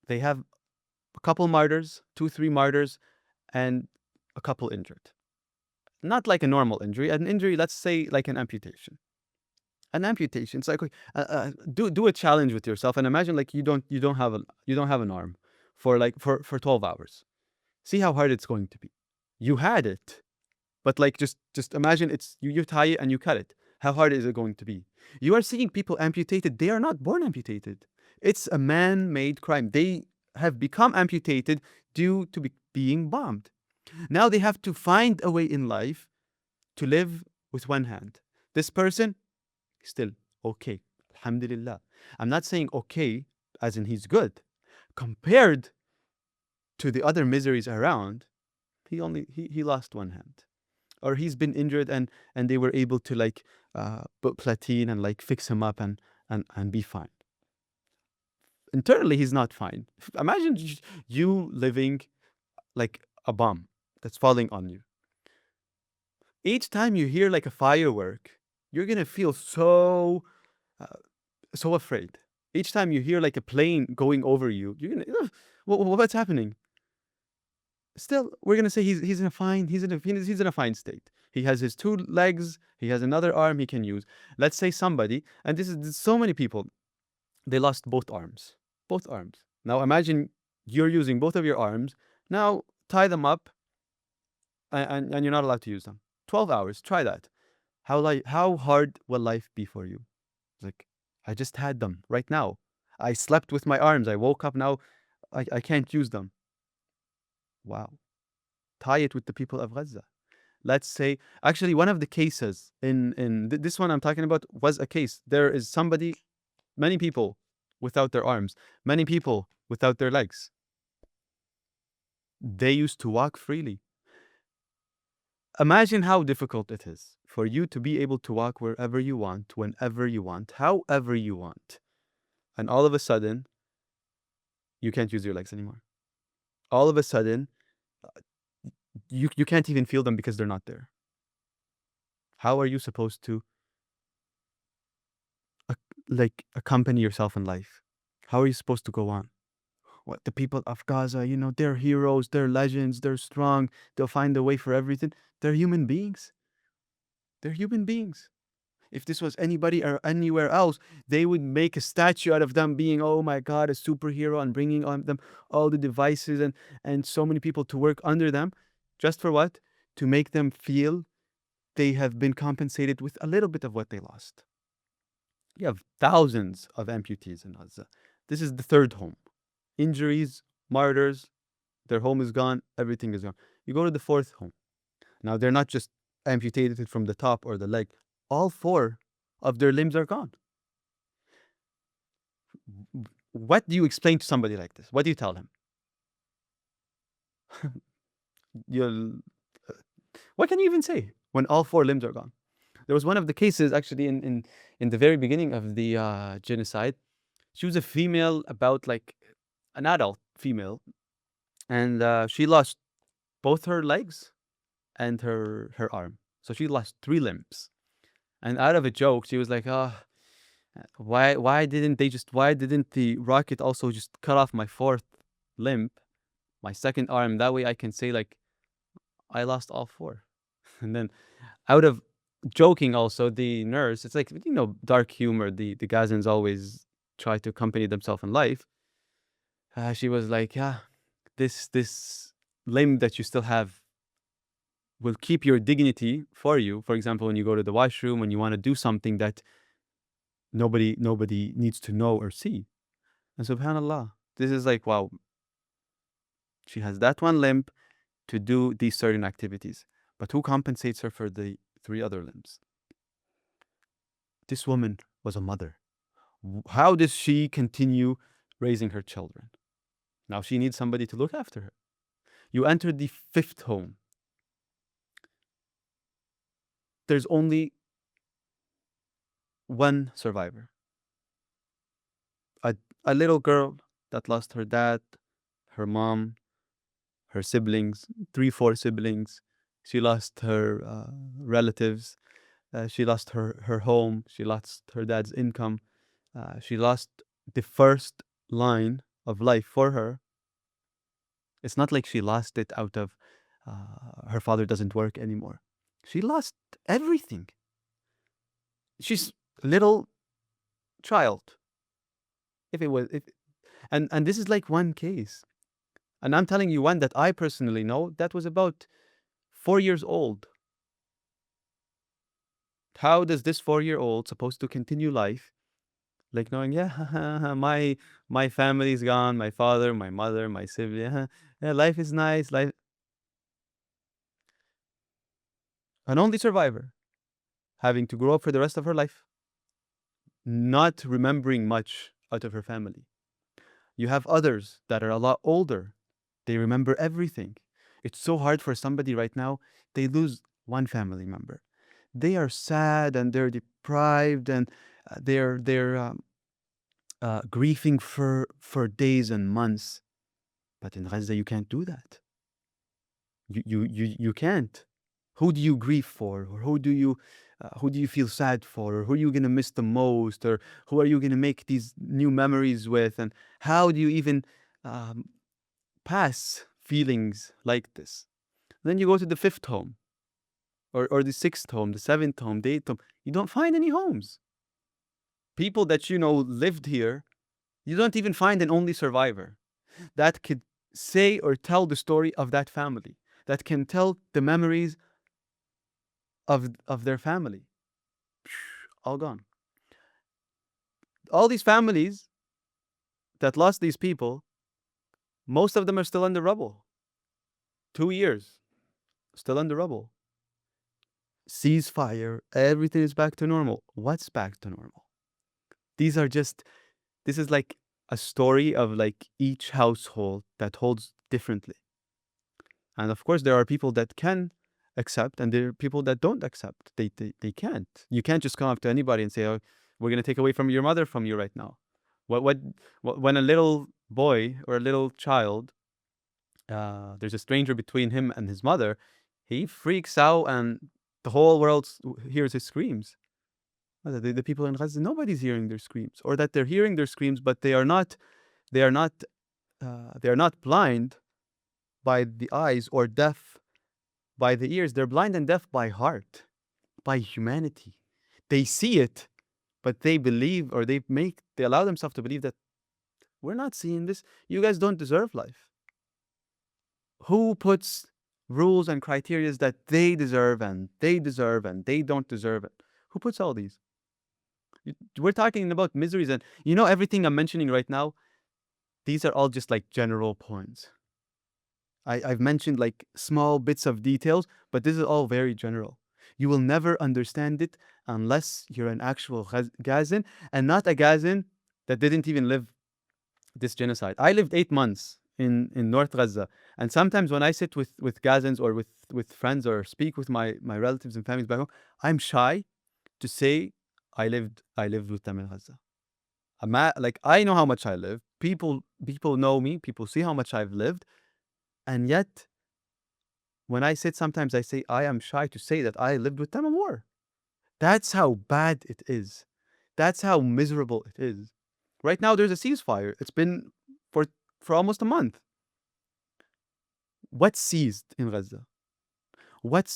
a couple martyrs, 2-3 martyrs, and a couple injured. Not like a normal injury. An injury, let's say, like an amputation. An amputation. It's like do a challenge with yourself and imagine like you don't have an arm for 12 hours. See how hard it's going to be. You had it, but like just imagine it's you tie it and you cut it. How hard is it going to be? You are seeing people amputated. They are not born amputated. It's a man-made crime. They have become amputated due to being bombed. Now they have to find a way in life to live with one hand. This person, still okay. Alhamdulillah. I'm not saying okay as in he's good. Compared to the other miseries around, he lost one hand. Or he's been injured and they were able to like put platin and like fix him up and be fine. Internally, he's not fine. Imagine you living like a bomb that's falling on you. Each time you hear like a firework, you're gonna feel so afraid. Each time you hear like a plane going over you, you're gonna, what's happening? Still, we're gonna say he's in a fine state. He has his 2 legs. He has another arm he can use. Let's say somebody, and this is so many people, they lost both arms. Both arms. Now imagine you're using both of your arms. Now tie them up, and you're not allowed to use them. 12 hours. Try that. How hard will life be for you? Like, I just had them right now. I slept with my arms. I woke up now. I can't use them. Wow. Tie it with the people of Gaza. Let's say, actually, one of the cases in this one I'm talking about was a case. There is somebody, many people without their arms, many people without their legs. They used to walk freely. Imagine how difficult it is for you to be able to walk wherever you want, whenever you want, however you want. And all of a sudden, you can't use your legs anymore. All of a sudden, you can't even feel them because they're not there. How are you supposed to like accompany yourself in life? How are you supposed to go on? What, the people of Gaza, they're heroes, they're legends, they're strong, they'll find a way for everything. They're human beings. They're human beings. If this was anybody or anywhere else, they would make a statue out of them being, oh my God, a superhero, and bringing on them all the devices and so many people to work under them. Just for what? To make them feel they have been compensated with a little bit of what they lost. You have thousands of amputees in Gaza. This is the third home. Injuries, martyrs, their home is gone, everything is gone. You go to the fourth home. Now, they're not just amputated from the top or the leg, all four of their limbs are gone. What do you explain to somebody like this? What do you tell him? You'll, what can you even say when all four limbs are gone? There was one of the cases actually in the very beginning of the genocide. She was a female, about like an adult female, and she lost both her legs and her arm. So she lost 3 limbs. And out of a joke, she was like, "Oh, why didn't the rocket also just cut off my 4th limb, my 2nd arm? That way I can say like I lost all 4." And then out of joking also, the nurse, it's like, dark humor, the Gazans always try to accompany themselves in life. She was like, "Yeah, this limb that you still have will keep your dignity for you. For example, when you go to the washroom, when you want to do something that nobody needs to know or see." And subhanallah, this is like, wow, she has that one limb to do these certain activities, but who compensates her for the 3 other limbs? This woman was a mother. How does she continue raising her children? Now she needs somebody to look after her. You enter the 5th home. There's only one survivor. A little girl that lost her dad, her mom, her siblings, 3-4 siblings. She lost her relatives. She lost her home. She lost her dad's income. She lost the first line of life for her. It's not like she lost it out of her father doesn't work anymore. She lost everything. She's a little child. And this is like one case. And I'm telling you one that I personally know that was about 4 years old. How does this 4-year-old supposed to continue life? Like knowing, yeah, my family's gone, my father, my mother, my sibling. Yeah, life is nice. Life. An only survivor, having to grow up for the rest of her life, not remembering much out of her family. You have others that are a lot older. They remember everything. It's so hard for somebody right now. They lose one family member. They are sad and they're deprived and they're grieving for days and months. But in Gaza, you can't do that. You can't. Who do you grieve for, or who do you feel sad for, or who are you gonna miss the most, or who are you gonna make these new memories with, and how do you even pass feelings like this? Then you go to the 5th home, or the 6th home, the 7th home, the 8th home. You don't find any homes. People that lived here, you don't even find an only survivor that could say or tell the story of that family, that can tell the memories of their family. All gone. All these families that lost these people, most of them are still in the rubble. 2 years, still in the rubble. Ceasefire, everything is back to normal. What's back to normal? This is like a story of like each household that holds differently. And of course, there are people that can accept, and there are people that don't accept. They can't. You can't just come up to anybody and say, "Oh, we're going to take away from your mother from you right now." When a little boy or a little child, there's a stranger between him and his mother, he freaks out, and the whole world hears his screams. The people in Gaza, nobody's hearing their screams, or that they're hearing their screams, but they are not blind by the eyes or deaf by the ears. They're blind and deaf by heart, by humanity. They see it, but they believe, or they allow themselves to believe that we're not seeing this. You guys don't deserve life. Who puts rules and criteria that they deserve and they deserve and they don't deserve it. Who puts all these? We're talking about miseries, and everything I'm mentioning right now, these are all just like general points. I've mentioned like small bits of details, but this is all very general. You will never understand it unless you're an actual Gazan, and not a Gazan that didn't even live this genocide. I lived 8 months in North Gaza, and sometimes when I sit with Gazans or with friends or speak with my relatives and families back home, I'm shy to say I lived with them in Gaza. Like, I know how much I live. People know me. People see how much I've lived, and yet when I sit, sometimes I say I am shy to say that I lived with them in war. That's how bad it is. That's how miserable it is. Right now, there's a ceasefire. It's been for for almost a month. What's seized in Gaza? What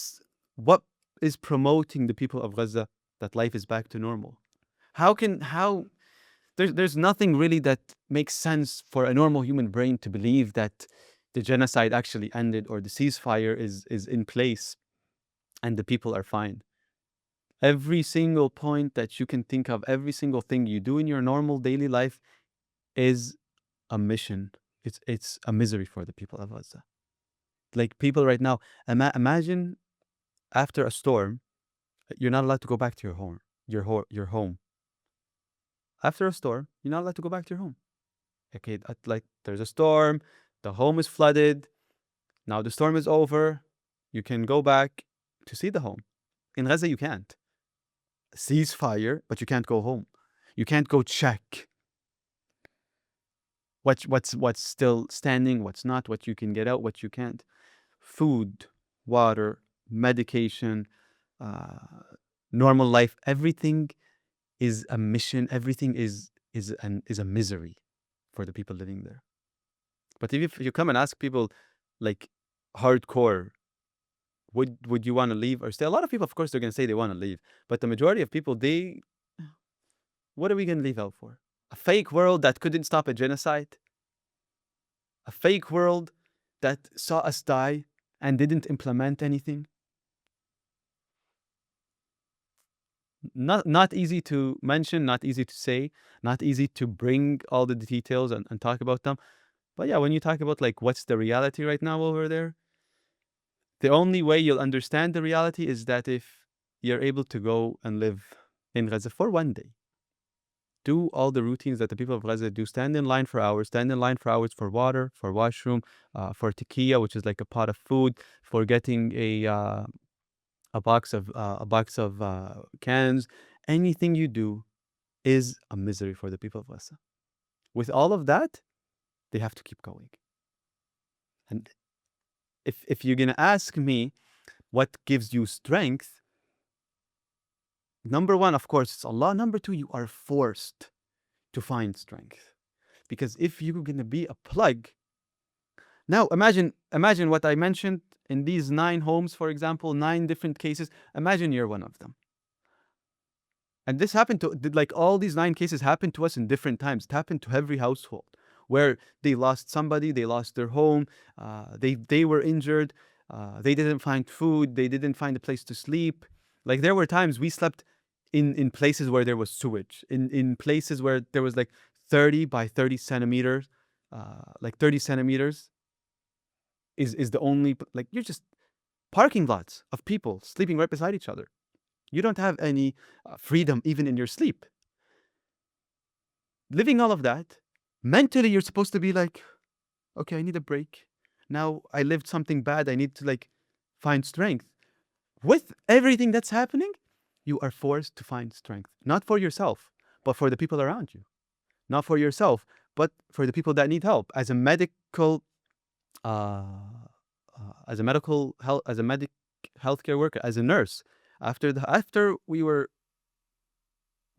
is promoting the people of Gaza that life is back to normal? How there's nothing really that makes sense for a normal human brain to believe that the genocide actually ended or the ceasefire is in place and the people are fine. Every single point that you can think of, every single thing you do in your normal daily life is a mission. It's a misery for the people of Gaza. Like, people right now, imagine after a storm, you're not allowed to go back to your home. After a storm, you're not allowed to go back to your home. Okay, like, there's a storm, the home is flooded. Now the storm is over. You can go back to see the home. In Gaza, you can't. Ceasefire, but you can't go home. You can't go check what's still standing, what's not, what you can get out, what you can't. Food, water, medication, uh, normal life, everything is a mission. Everything is a misery for the people living there. But if you come and ask people, like, hardcore, would you want to leave or stay? A lot of people, of course, they're gonna say they want to leave, but the majority of people, what are we gonna leave out for? A fake world that couldn't stop a genocide? A fake world that saw us die and didn't implement anything? Not easy to mention, not easy to say, not easy to bring all the details and talk about them. But yeah, when you talk about like what's the reality right now over there, the only way you'll understand the reality is that if you're able to go and live in Gaza for one day. Do all the routines that the people of Gaza do. Stand in line for hours. Stand in line for hours for water, for washroom, for tekiya, which is like a pot of food, for getting a box of cans. Anything you do is a misery for the people of Gaza. With all of that, they have to keep going. And if you're gonna ask me what gives you strength, number one, of course, it's Allah. Number two, you are forced to find strength. Because if you're gonna be a plug, now imagine what I mentioned in these 9 homes, for example, 9 different cases. Imagine you're one of them. And this happened to, like, all these 9 cases happened to us in different times. It happened to every household where they lost somebody, they lost their home, they were injured, they didn't find food, they didn't find a place to sleep. Like, there were times we slept in places where there was sewage, in places where there was like 30 by 30 centimeters, like 30 centimeters is the only, like, you're just parking lots of people sleeping right beside each other. You don't have any freedom even in your sleep. Living all of that, mentally you're supposed to be like, okay, I need a break. Now I lived something bad. I need to, like, find strength. With everything that's happening, you are forced to find strength, not for yourself, but for the people around you. Not for yourself, but for the people that need help. As a medical, uh, as a medic healthcare worker, as a nurse, after we were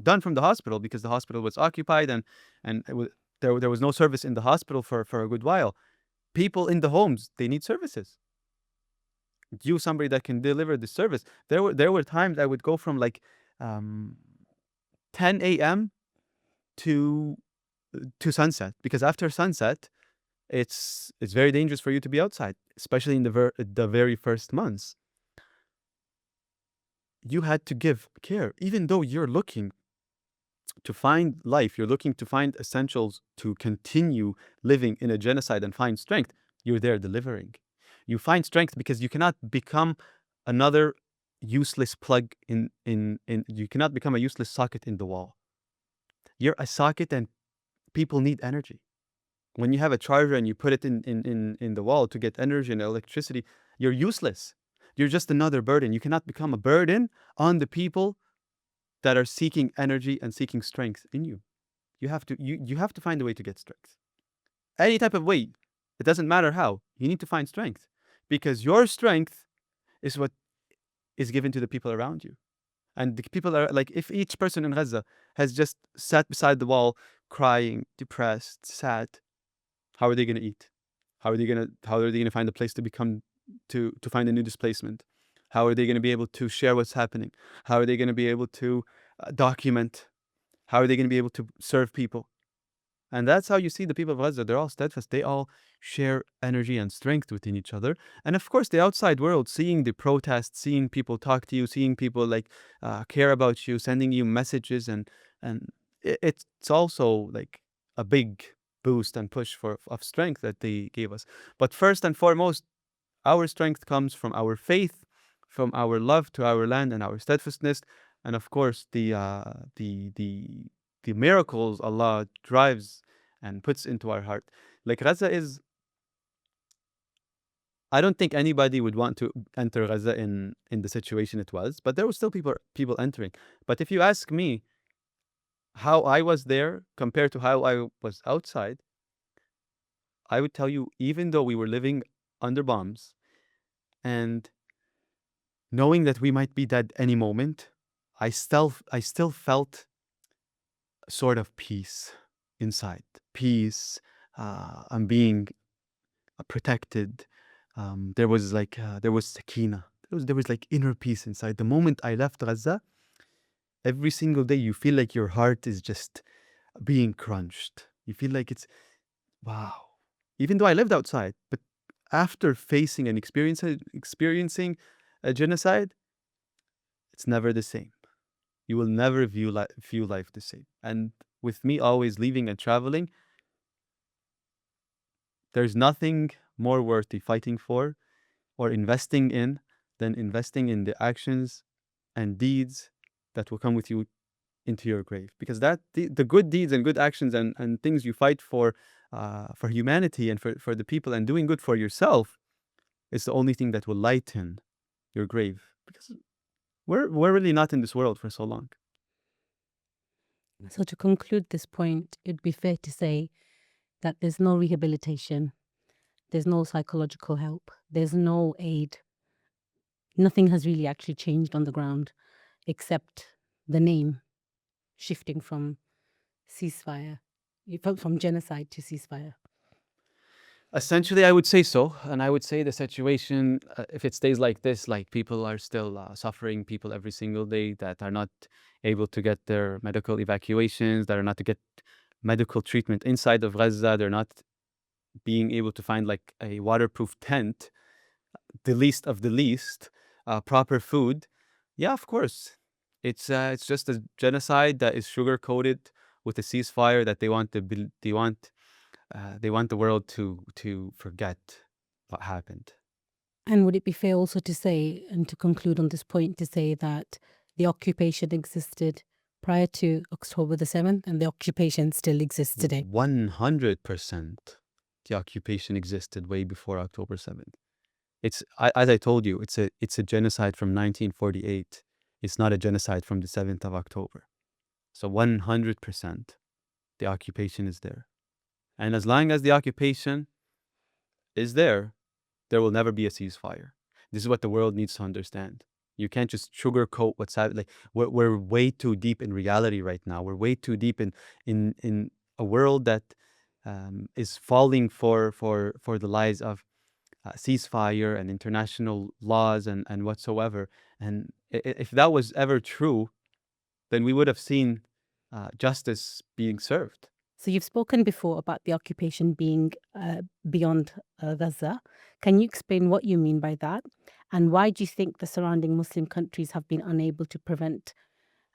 done from the hospital, because the hospital was occupied and there was no service in the hospital for a good while. People in the homes, they need services. You, somebody that can deliver the service. There were times I would go from like 10 a.m. to sunset, because after sunset it's very dangerous for you to be outside, especially in the very first months. You had to give care, even though you're looking to find life, you're looking to find essentials to continue living in a genocide and find strength. You're there delivering. You find strength because you cannot become another useless plug in you cannot become a useless socket in the wall. You're a socket and people need energy. When you have a charger and you put it in the wall to get energy and electricity, you're useless. You're just another burden. You cannot become a burden on the people that are seeking energy and seeking strength in you. You have to find a way to get strength. Any type of way. It doesn't matter how. You need to find strength. Because your strength is what is given to the people around you. And the people are like, if each person in Gaza has just sat beside the wall, crying, depressed, sad, how are they gonna eat? How are they gonna find a place to find a new displacement? How are they gonna be able to share what's happening? How are they gonna be able to document? How are they gonna be able to serve people? And that's how you see the people of Gaza. They're all steadfast. They all share energy and strength within each other. And of course, the outside world, seeing the protests, seeing people talk to you, seeing people like care about you, sending you messages, and it's also like a big boost and push of strength that they gave us. But first and foremost, our strength comes from our faith, from our love to our land and our steadfastness, and of course the miracles Allah drives and puts into our heart. Like Gaza is, I don't think anybody would want to enter Gaza in the situation it was, but there were still people entering. But if you ask me how I was there compared to how I was outside, I would tell you, even though we were living under bombs and knowing that we might be dead any moment, I still felt a sort of peace inside. Peace. I'm being protected. There was sakina. There was like inner peace inside. The moment I left Gaza, every single day you feel like your heart is just being crunched. You feel like it's wow. Even though I lived outside, but after facing and experiencing a genocide, it's never the same. You will never view life the same. And with me always leaving and traveling, there's nothing more worthy fighting for or investing in than investing in the actions and deeds that will come with you into your grave. Because that the good deeds and good actions and things you fight for humanity and for the people and doing good for yourself is the only thing that will lighten your grave. Because we're really not in this world for so long. So to conclude this point, it'd be fair to say that there's no rehabilitation, there's no psychological help, there's no aid. Nothing has really actually changed on the ground except the name shifting from ceasefire, from genocide to ceasefire. Essentially, I would say so. And I would say the situation, if it stays like this, like people are still suffering, people every single day that are not able to get their medical evacuations, that are not to get medical treatment inside of Gaza, they're not being able to find like a waterproof tent, the least of the least, proper food. Yeah, of course. It's just a genocide that is sugar coated with a ceasefire that they want the world to forget what happened. And would it be fair also to say, and to conclude on this point, to say that the occupation existed prior to October the 7th and the occupation still exists today? 100% the occupation existed way before October 7th. As I told you, it's a genocide from 1948. It's not a genocide from the 7th of October. So 100% the occupation is there. And as long as the occupation is there will never be a ceasefire. This is what the world needs to understand. You can't just sugarcoat what's happening. Like we're way too deep in reality right now. We're way too deep in a world that is falling for the lies of ceasefire and international laws and whatsoever. And if that was ever true, then we would have seen justice being served. So you've spoken before about the occupation being beyond Gaza. Can you explain what you mean by that? And why do you think the surrounding Muslim countries have been unable to prevent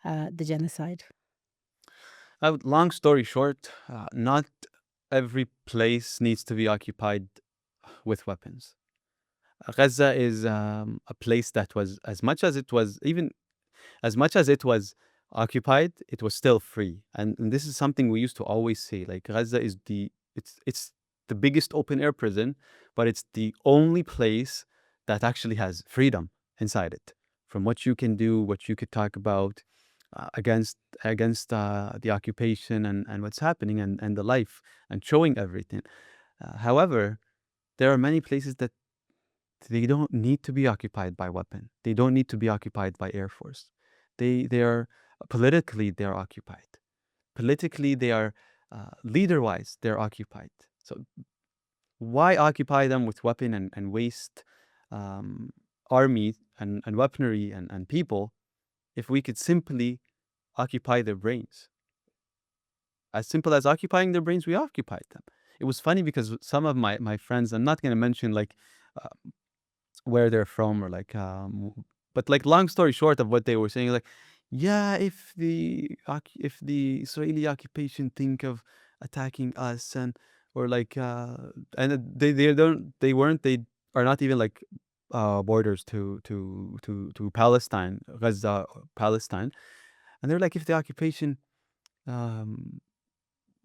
the genocide? Long story short, not every place needs to be occupied with weapons. Gaza is a place that was, as much as it was, even as much as it was occupied, it was still free. And this is something we used to always say. Like Gaza is it's the biggest open air prison, but it's the only place that actually has freedom inside it. From what you can do, what you could talk about against the occupation and what's happening and the life and showing everything. However, there are many places that they don't need to be occupied by weapon. They don't need to be occupied by air force. They are politically they're occupied. Politically they are leader wise they're occupied. So why occupy them with weapon and waste um, army and weaponry and people if we could simply occupy their brains? As simple as occupying their brains, we occupied them. It was funny because some of my friends, I'm not going to mention like uh, where they're from or like but like long story short of what they were saying, like yeah, if the Israeli occupation think of attacking us and or like and they weren't they are not even like borders to Palestine, Gaza, Palestine, and they're like if the occupation um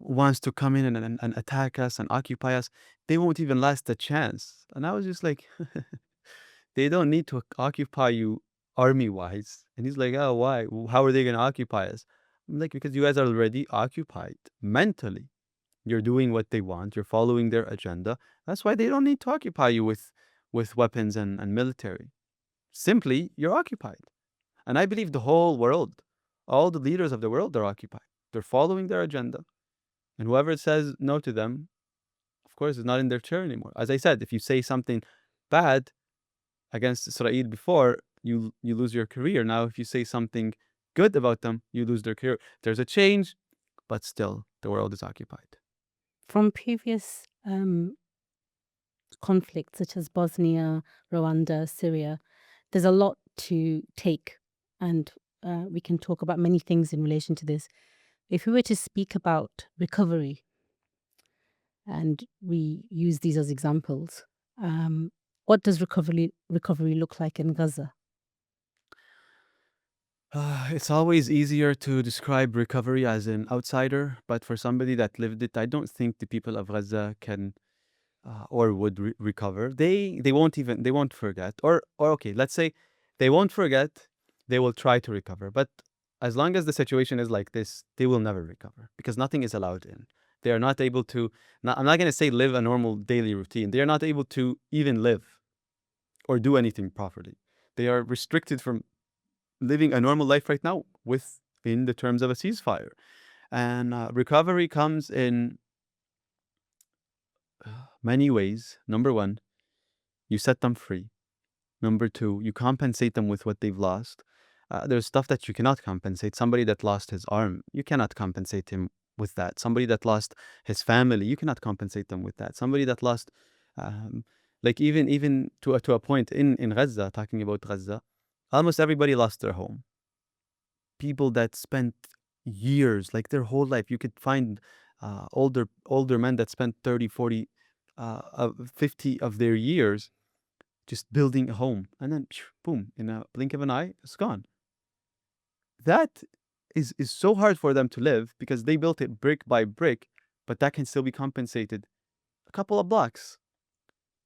wants to come in and attack us and occupy us, they won't even last a chance. And I was just like, they don't need to occupy you army wise. And he's like, oh, why? How are they going to occupy us? I'm like, because you guys are already occupied mentally. You're doing what they want. You're following their agenda. That's why they don't need to occupy you with weapons and military. Simply, you're occupied. And I believe the whole world, all the leaders of the world are occupied. They're following their agenda. And whoever says no to them, of course, is not in their chair anymore. As I said, if you say something bad against Israel before, you lose your career. Now, if you say something good about them, you lose their career. There's a change, but still, the world is occupied. From previous conflicts such as Bosnia, Rwanda, Syria, there's a lot to take, and we can talk about many things in relation to this. If we were to speak about recovery, and we use these as examples, what does recovery look like in Gaza? It's always easier to describe recovery as an outsider, but for somebody that lived it, I don't think the people of Gaza can or would recover. They won't forget. Or okay, let's say they won't forget. They will try to recover, but as long as the situation is like this, they will never recover because nothing is allowed in. They are not able to. I'm not going to say live a normal daily routine. They are not able to even live or do anything properly. They are restricted from living a normal life right now within the terms of a ceasefire. And recovery comes in many ways. Number one, you set them free. Number two, you compensate them with what they've lost. There's stuff that you cannot compensate. Somebody that lost his arm, you cannot compensate him with that. Somebody that lost his family, you cannot compensate them with that. Somebody that lost, um, like even to a point in Gaza, talking about Gaza, almost everybody lost their home. People that spent years, like their whole life, you could find older men that spent 30, 40, 50 of their years just building a home, and then boom, in a blink of an eye, it's gone. That is so hard for them to live because they built it brick by brick, but that can still be compensated a couple of blocks.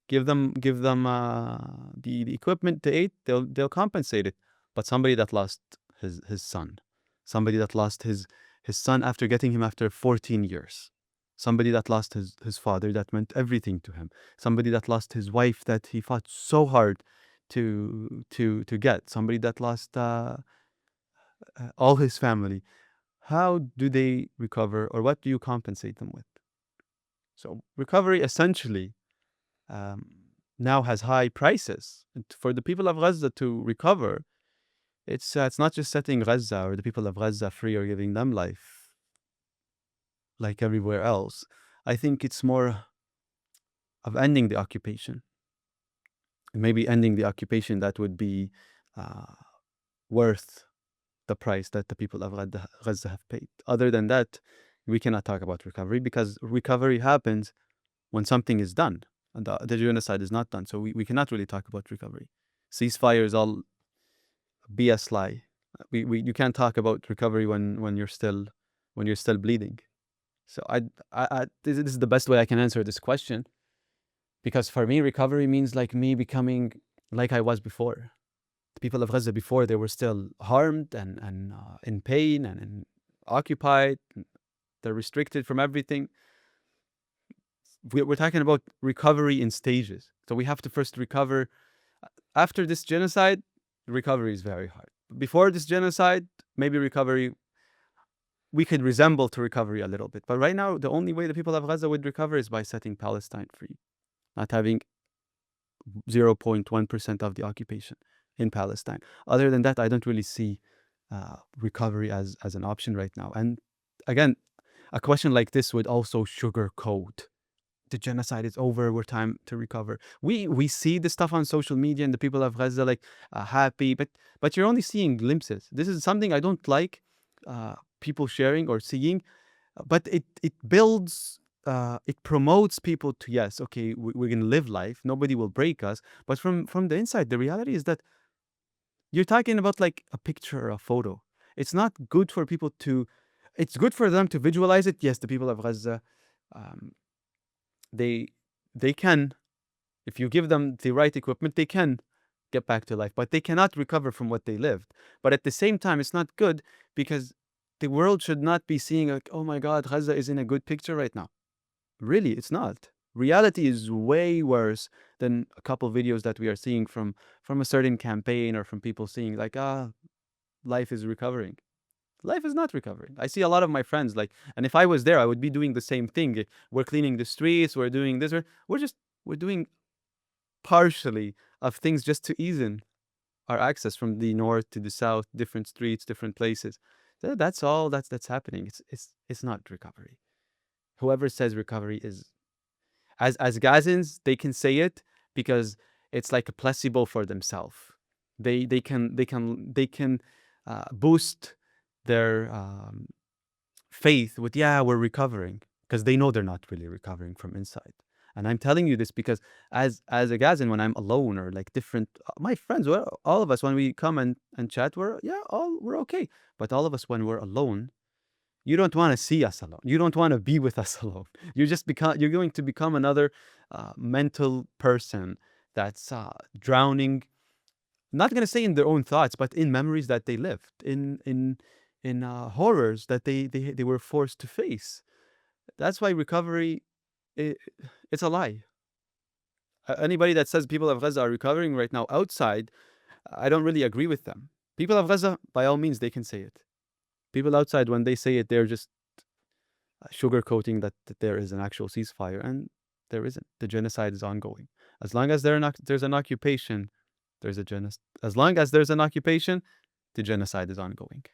Give them the equipment to eat, they'll compensate it. But somebody that lost his son, somebody that lost his son after getting him after 14 years, somebody that lost his father that meant everything to him, somebody that lost his wife that he fought so hard to get, somebody that lost all his family. How do they recover, or what do you compensate them with? So recovery essentially um, now has high prices. And for the people of Gaza to recover, it's not just setting Gaza or the people of Gaza free or giving them life. like everywhere else. I think it's more of ending the occupation. Maybe ending the occupation that would be worth the price that the people of Gaza have paid. Other than that, we cannot talk about recovery, because recovery happens when something is done and the genocide is not done. So we cannot really talk about recovery. Ceasefire is all BS lie. You can't talk about recovery when you're still bleeding. So this is the best way I can answer this question, because for me, recovery means like me becoming like I was before. The people of Gaza before, they were still harmed and in pain and occupied. They're restricted from everything. We're talking about recovery in stages. So we have to first recover. After this genocide, recovery is very hard. Before this genocide, maybe recovery, we could resemble to recovery a little bit. But right now, the only way the people of Gaza would recover is by setting Palestine free, not having 0.1% of the occupation in Palestine. Other than that, I don't really see recovery as an option right now. And again, a question like this would also sugarcoat the genocide is over, we're time to recover. We see this stuff on social media and the people of Gaza like happy, but you're only seeing glimpses. This is something I don't like people sharing or seeing, but it builds, it promotes people to, yes, okay, we're gonna live life, nobody will break us. But from the inside, the reality is that you're talking about like a picture or a photo. It's not good for people to. It's good for them to visualize it. Yes, the people of Gaza, um, they can, if you give them the right equipment, they can get back to life, but they cannot recover from what they lived. But at the same time, it's not good, because the world should not be seeing like, oh my God, Gaza is in a good picture right now. Really, it's not. Reality is way worse than a couple videos that we are seeing from a certain campaign, or from people seeing like, life is recovering. Life is not recovering. I see a lot of my friends like, and if I was there, I would be doing the same thing. We're cleaning the streets, we're doing this, we're doing partially of things just to ease in our access from the north to the south, different streets, different places. That's all that's happening. It's not recovery. Whoever says recovery is, as Gazans, they can say it because it's like a placebo for themselves. They can boost their faith with, yeah, we're recovering, because they know they're not really recovering from inside. And I'm telling you this because as a Gazan, when I'm alone, or like different, my friends, well, all of us, when we come and chat, we're okay. But all of us, when we're alone, you don't want to see us alone. You don't want to be with us alone. You're going to become another mental person that's drowning. Not gonna say in their own thoughts, but in memories that they lived, in horrors that they were forced to face. That's why recovery, I it's a lie. Anybody that says people of Gaza are recovering right now outside, I don't really agree with them. People of Gaza, by all means, they can say it. People outside, when they say it, they're just sugarcoating that there is an actual ceasefire, and there isn't. The genocide is ongoing. As long as there's an occupation, there's a genocide. As long as there's an occupation, the genocide is ongoing.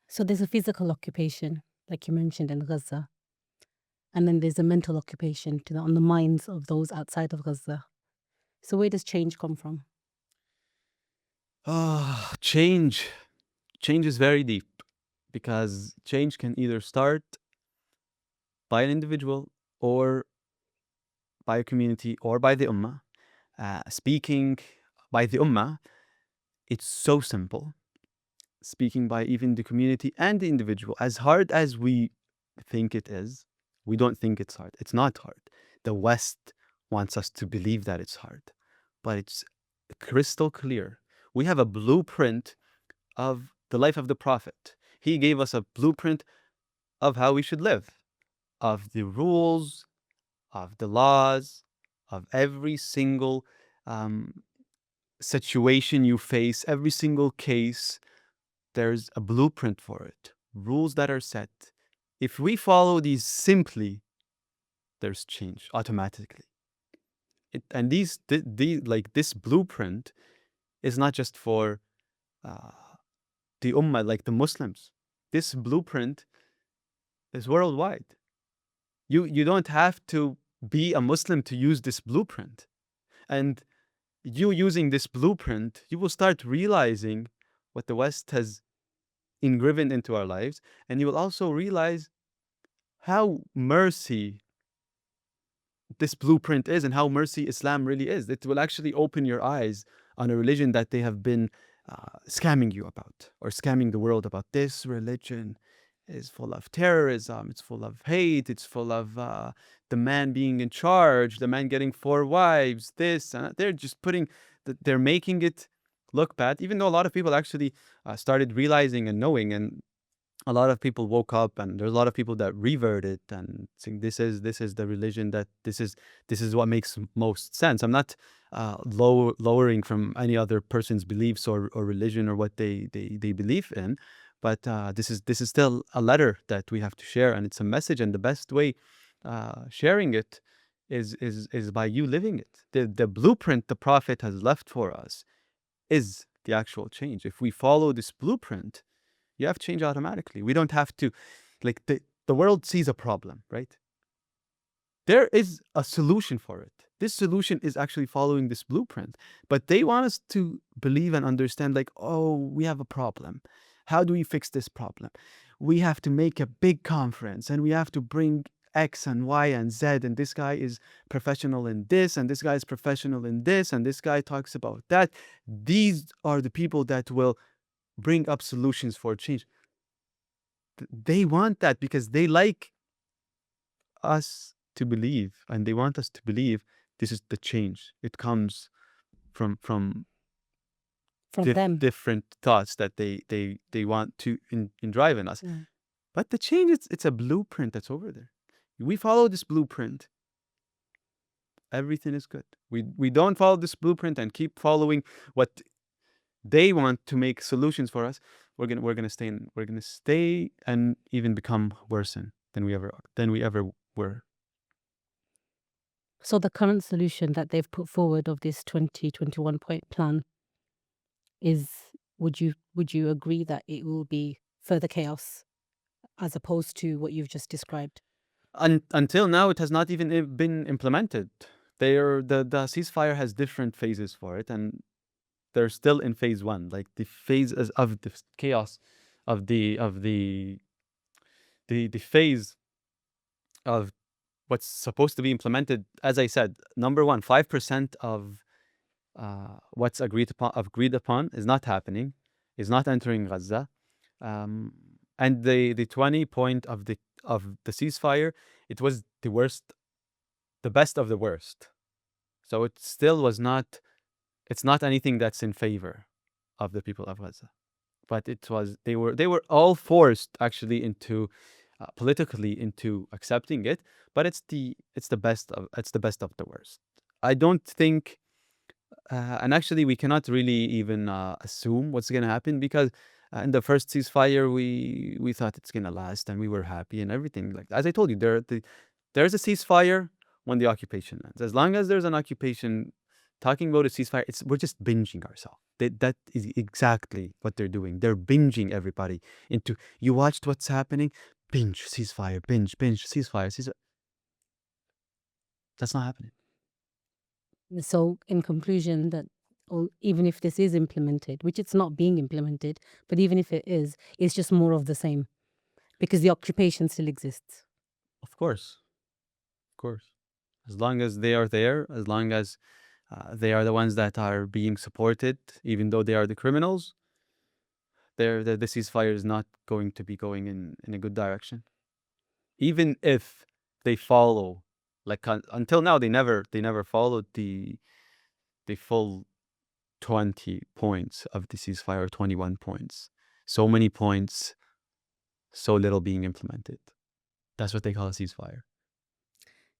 So there's a physical occupation, like you mentioned, in Gaza. And then there's a mental occupation on the minds of those outside of Gaza. So where does change come from? Change is very deep, because change can either start by an individual, or by a community, or by the ummah. Speaking by the ummah, it's so simple. Speaking by even the community and the individual, as hard as we think it is, we don't think it's hard. It's not hard. The West wants us to believe that it's hard, but it's crystal clear. We have a blueprint of the life of the Prophet. He gave us a blueprint of how we should live, of the rules, of the laws, of every single situation you face, every single case. There's a blueprint for it, rules that are set. If we follow these simply, there's change automatically. And like this blueprint is not just for the ummah, like the Muslims. This blueprint is worldwide. You don't have to be a Muslim to use this blueprint. And you using this blueprint, you will start realizing what the West has engraven into our lives, and you will also realize how mercy this blueprint is and how mercy Islam really is. It will actually open your eyes on a religion that they have been scamming you about, or scamming the world about. This religion is full of terrorism, it's full of hate, it's full of the man being in charge, the man getting 4 wives, this and that. They're just they're making it look bad, even though a lot of people actually started realizing and knowing, and a lot of people woke up, and there's a lot of people that reverted and saying this is the religion, that this is what makes most sense. I'm not lowering from any other person's beliefs or religion or what they believe in, but this is still a letter that we have to share, and it's a message, and the best way sharing it is by you living it. The blueprint the Prophet has left for us is the actual change. If we follow this blueprint, you have change automatically. We don't have to, like, the world sees a problem, right? There is a solution for it. This solution is actually following this blueprint, but they want us to believe and understand, like, oh, we have a problem. How do we fix this problem? We have to make a big conference, and we have to bring X and Y and Z, and this guy is professional in this, and this guy is professional in this, and this guy talks about that. These are the people that will bring up solutions for change. They want that because they like us to believe, and they want us to believe this is the change. It comes from them. different thoughts that they want to drive in us. Yeah. But the change, it's a blueprint that's over there. We follow this blueprint, everything is good. We don't follow this blueprint and keep following what they want to make solutions for us. We're gonna stay and even become worse than we ever were. So the current solution that they've put forward of this 21 point plan is, would you agree that it will be further chaos as opposed to what you've just described? Until now, it has not even been implemented. The ceasefire has different phases for it, and they're still in phase 1, like the phase of the chaos of the phase of what's supposed to be implemented. As I said, number one, 5% of what's agreed upon is not happening, is not entering Gaza, and the 20 point of the ceasefire, it was the worst, the best of the worst. So it still was not. It's not anything that's in favor of the people of Gaza, but they were all forced actually into politically into accepting it. But it's the best of the worst. I don't think, and actually we cannot really even assume what's gonna happen, because in the first ceasefire we thought it's gonna last, and we were happy and everything. Like, as I told you, there's a ceasefire when the occupation ends. As long as there's an occupation, talking about a ceasefire, we're just binging ourselves. That is exactly what they're doing. They're binging everybody into, you watched what's happening, binge, ceasefire, binge, ceasefire. That's not happening. So in conclusion, that even if this is implemented, which it's not being implemented, but even if it is, it's just more of the same, because the occupation still exists. Of course. As long as they are there, as long as they are the ones that are being supported, even though they are the criminals, the ceasefire is not going to be going in a good direction. Even if they follow, like, until now, they never followed the full 20 points of the ceasefire, 21 points. So many points, so little being implemented. That's what they call a ceasefire.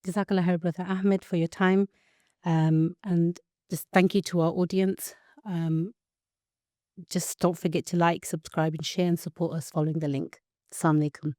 Jazakallah khair, Brother Ahmed, for your time. And just thank you to our audience. Just don't forget to like, subscribe, and share, and support us following the link. Assalamu alaikum.